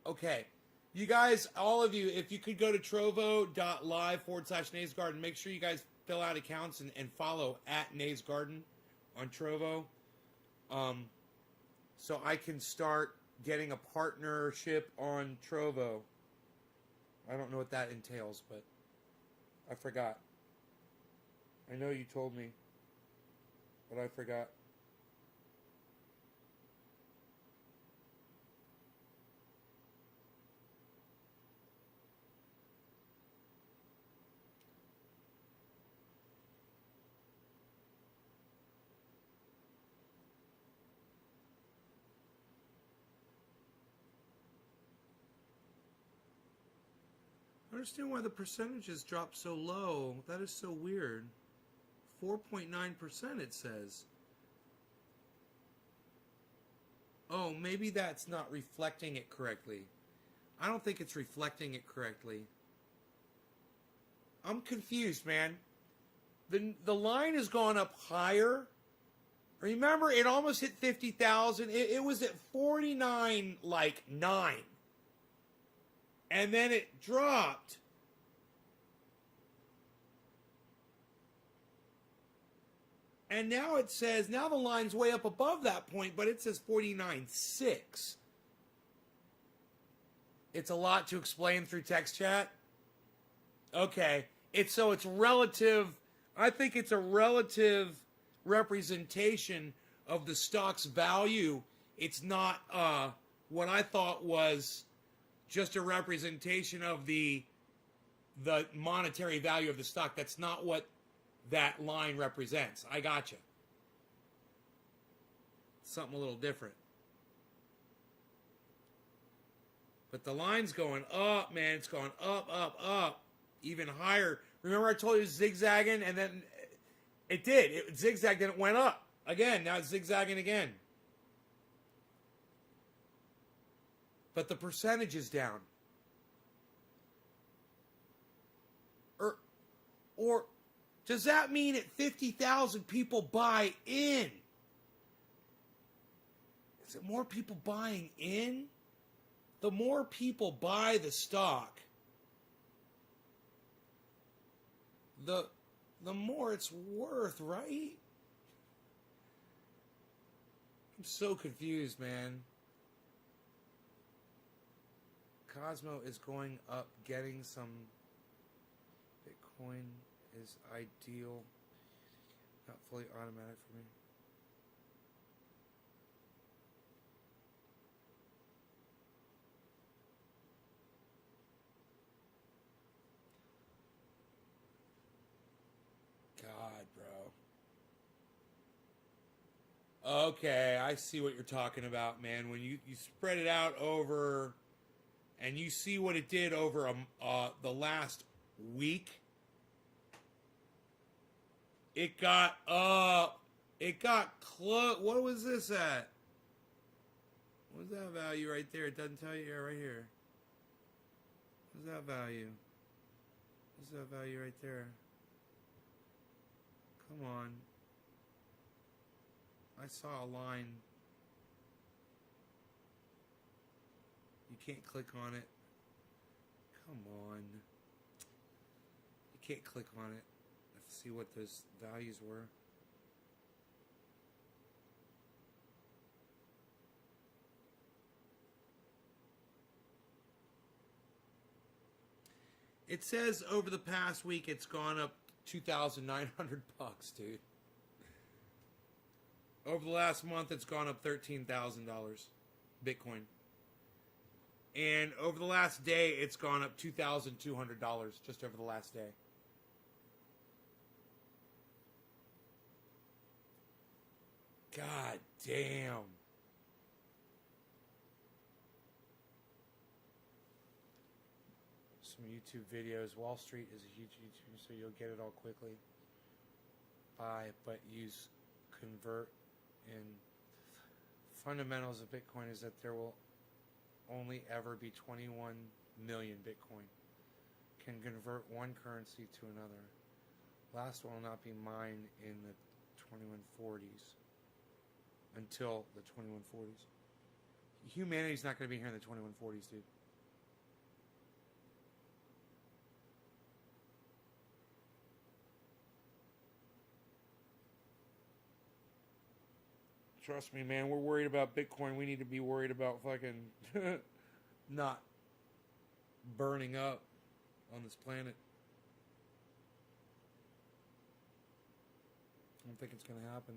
Okay. You guys, all of you, if you could go to trovo.live/Nays make sure you guys fill out accounts and follow at Nays Garden on Trovo. So I can start getting a partnership on Trovo. I don't know what that entails, but I forgot. I know you told me, but I forgot. I don't understand why the percentages drop so low. That is so weird. 4.9% it says. Oh, maybe that's not reflecting it correctly. I don't think it's reflecting it correctly. I'm confused, man. The line has gone up higher. Remember, it almost hit 50,000. It was at 49, like 9. And then it dropped. And now it says, now the line's way up above that point, but it says 49.6. It's a lot to explain through text chat. Okay. It's relative. I think it's a relative representation of the stock's value. It's not what I thought was just a representation of the monetary value of the stock. That's not what that line represents. I gotcha. Something a little different. But the line's going up, man. It's going up, up, up. Even higher. Remember I told you it was zigzagging, and then it did. It zigzagged and it went up. Again, now it's zigzagging again. But the percentage is down. Or does that mean at 50,000 people buy in? Is it more people buying in? The more people buy the stock, the more it's worth, right? I'm so confused, man. Cosmo is going up, getting some Bitcoin is ideal. Not fully automatic for me. God, bro. Okay, I see what you're talking about, man. When you spread it out over, and you see what it did over the last week, it got up. It got close. What was this at? What was that value right there? It doesn't tell you. Yeah, right here. What's that value? What's that value right there? Come on. I saw a line. You can't click on it. Come on. You can't click on it. Let's see what those values were. It says over the past week it's gone up $2,900, dude. Over the last month it's gone up $13,000 Bitcoin. And over the last day it's gone up $2,200 just over the last day. God damn. Some YouTube videos. Wall Street is a huge YouTube, so you'll get it all quickly. Buy, but use convert. And fundamentals of Bitcoin is that there will only ever be 21 million Bitcoin. Can convert one currency to another. Last one will not be mined in the 2140s. Until the 2140s. Humanity's not going to be here in the 2140s, dude. Trust me, man, we're worried about Bitcoin. We need to be worried about fucking not burning up on this planet. I don't think it's going to happen.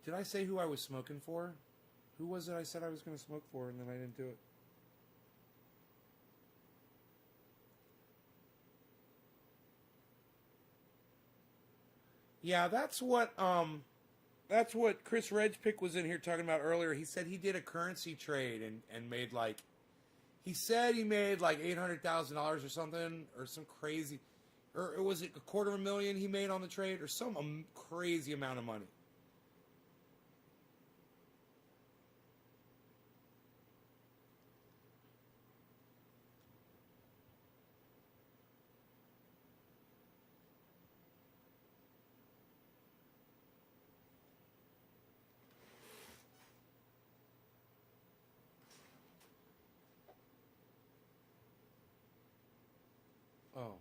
Did I say who I was smoking for? Who was it I said I was going to smoke for and then I didn't do it? Yeah, that's what Chris Redgepick was in here talking about earlier. He said he did a currency trade and made like, he said he made like $800,000 or something, or some crazy, or was it $250,000 he made on the trade, or some crazy amount of money. Oh.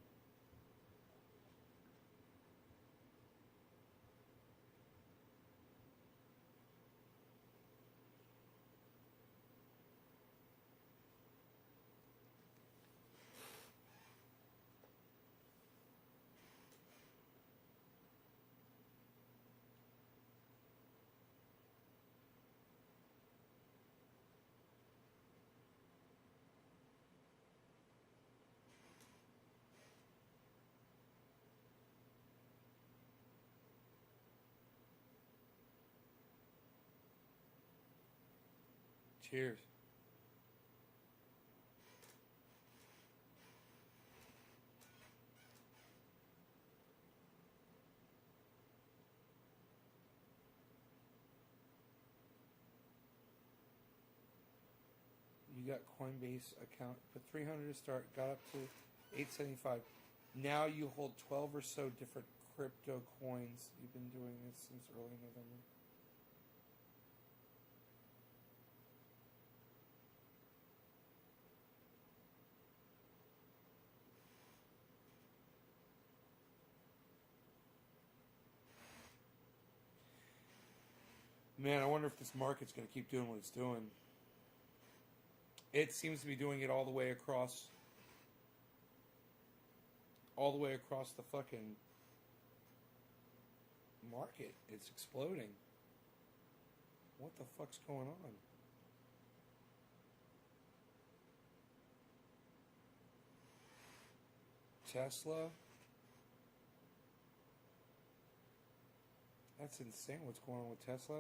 Cheers. You got Coinbase account, put 300 to start, got up to 875. Now you hold 12 or so different crypto coins. You've been doing this since early November. Man, I wonder if this market's going to keep doing what it's doing. It seems to be doing it all the way across the fucking market. It's exploding. What the fuck's going on? Tesla? That's insane what's going on with Tesla.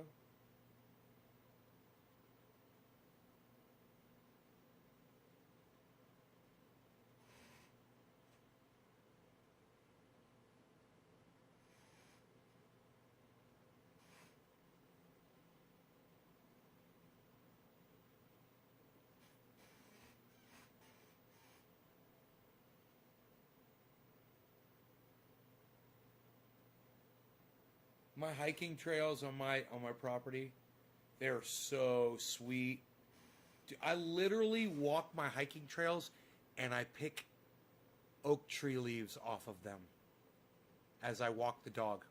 My hiking trails on my property, they're so sweet. Dude, I literally walk my hiking trails and I pick oak tree leaves off of them as I walk the dog.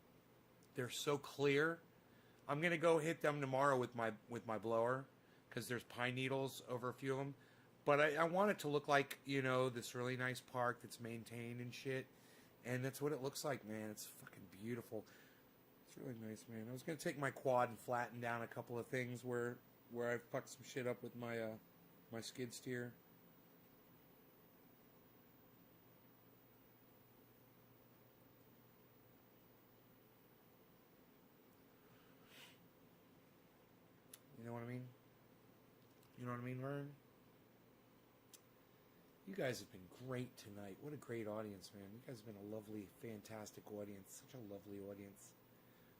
They're so clear. I'm gonna go hit them tomorrow with my blower because there's pine needles over a few of them. But I want it to look like, you know, this really nice park that's maintained and shit. And that's what it looks like, man. It's fucking beautiful. It's really nice, man. I was gonna take my quad and flatten down a couple of things where I fucked some shit up with my my skid steer. You know what I mean? You know what I mean, Vern? You guys have been great tonight. What a great audience, man. You guys have been a lovely, fantastic audience. Such a lovely audience.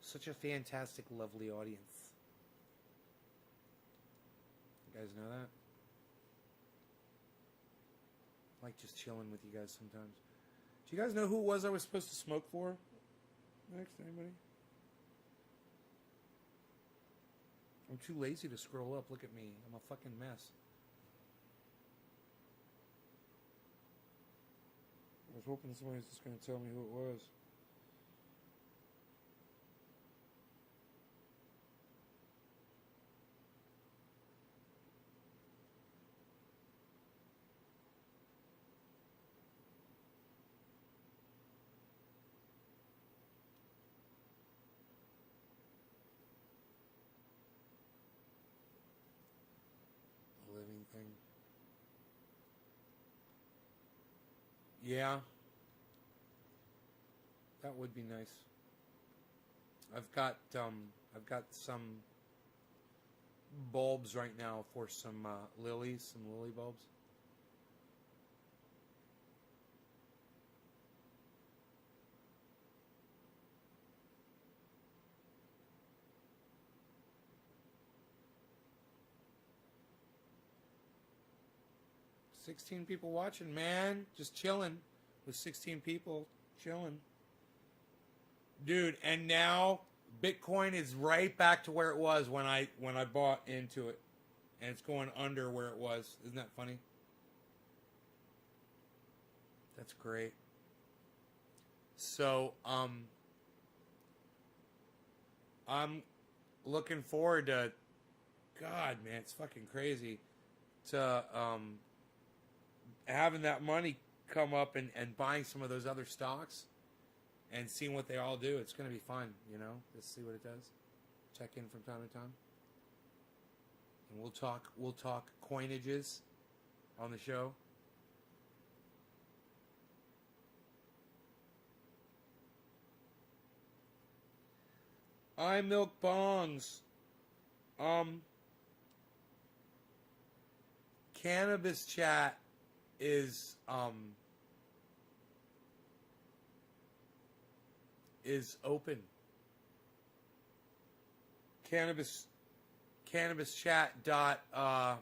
Such a fantastic, lovely audience. You guys know that? I like just chilling with you guys sometimes. Do you guys know who it was I was supposed to smoke for? Next, anybody? I'm too lazy to scroll up. Look at me. I'm a fucking mess. I was hoping somebody was just going to tell me who it was. The living thing. Yeah. That would be nice. I've got some bulbs right now for some lilies, some lily bulbs. $16 people watching, man. Just chilling with 16 people chilling. Dude, and now Bitcoin is right back to where it was when I bought into it. And it's going under where it was. Isn't that funny? That's great. So, I'm looking forward to, God, man, it's fucking crazy, to having that money come up and buying some of those other stocks and seeing what they all do. It's going to be fun, you know, just see what it does. Check in from time to time. And we'll talk coinages on the show. I milk bongs. Cannabis chat is open. Cannabis chat dot I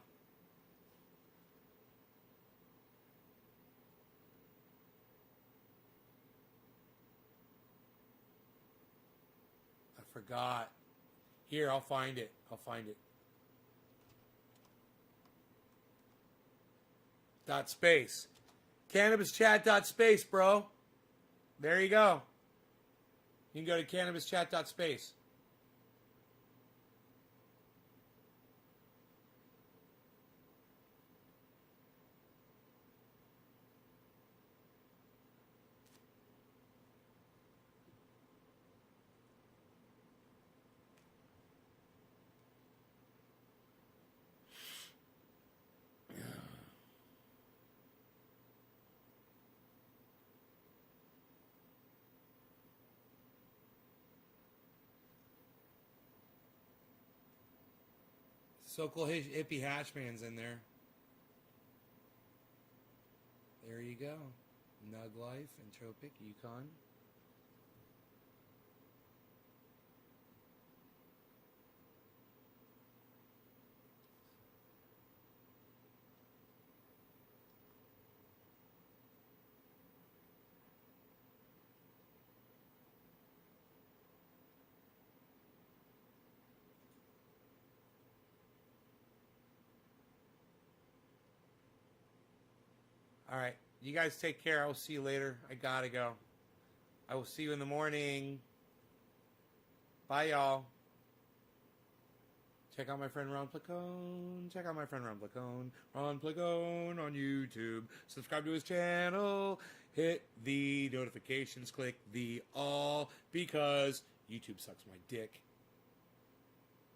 forgot. Here, I'll find it. Dot space. Cannabis chat dot space, bro. There you go. You can go to cannabis chat dot space. So cool, hippie Hatchman's in there. There you go. Nug Life, Entropic, Yukon. All right. You guys take care. I will see you later. I gotta go. I will see you in the morning. Bye, y'all. Check out my friend Ron Placone. Check out my friend Ron Placone. Ron Placone on YouTube. Subscribe to his channel. Hit the notifications. Click the all because YouTube sucks my dick.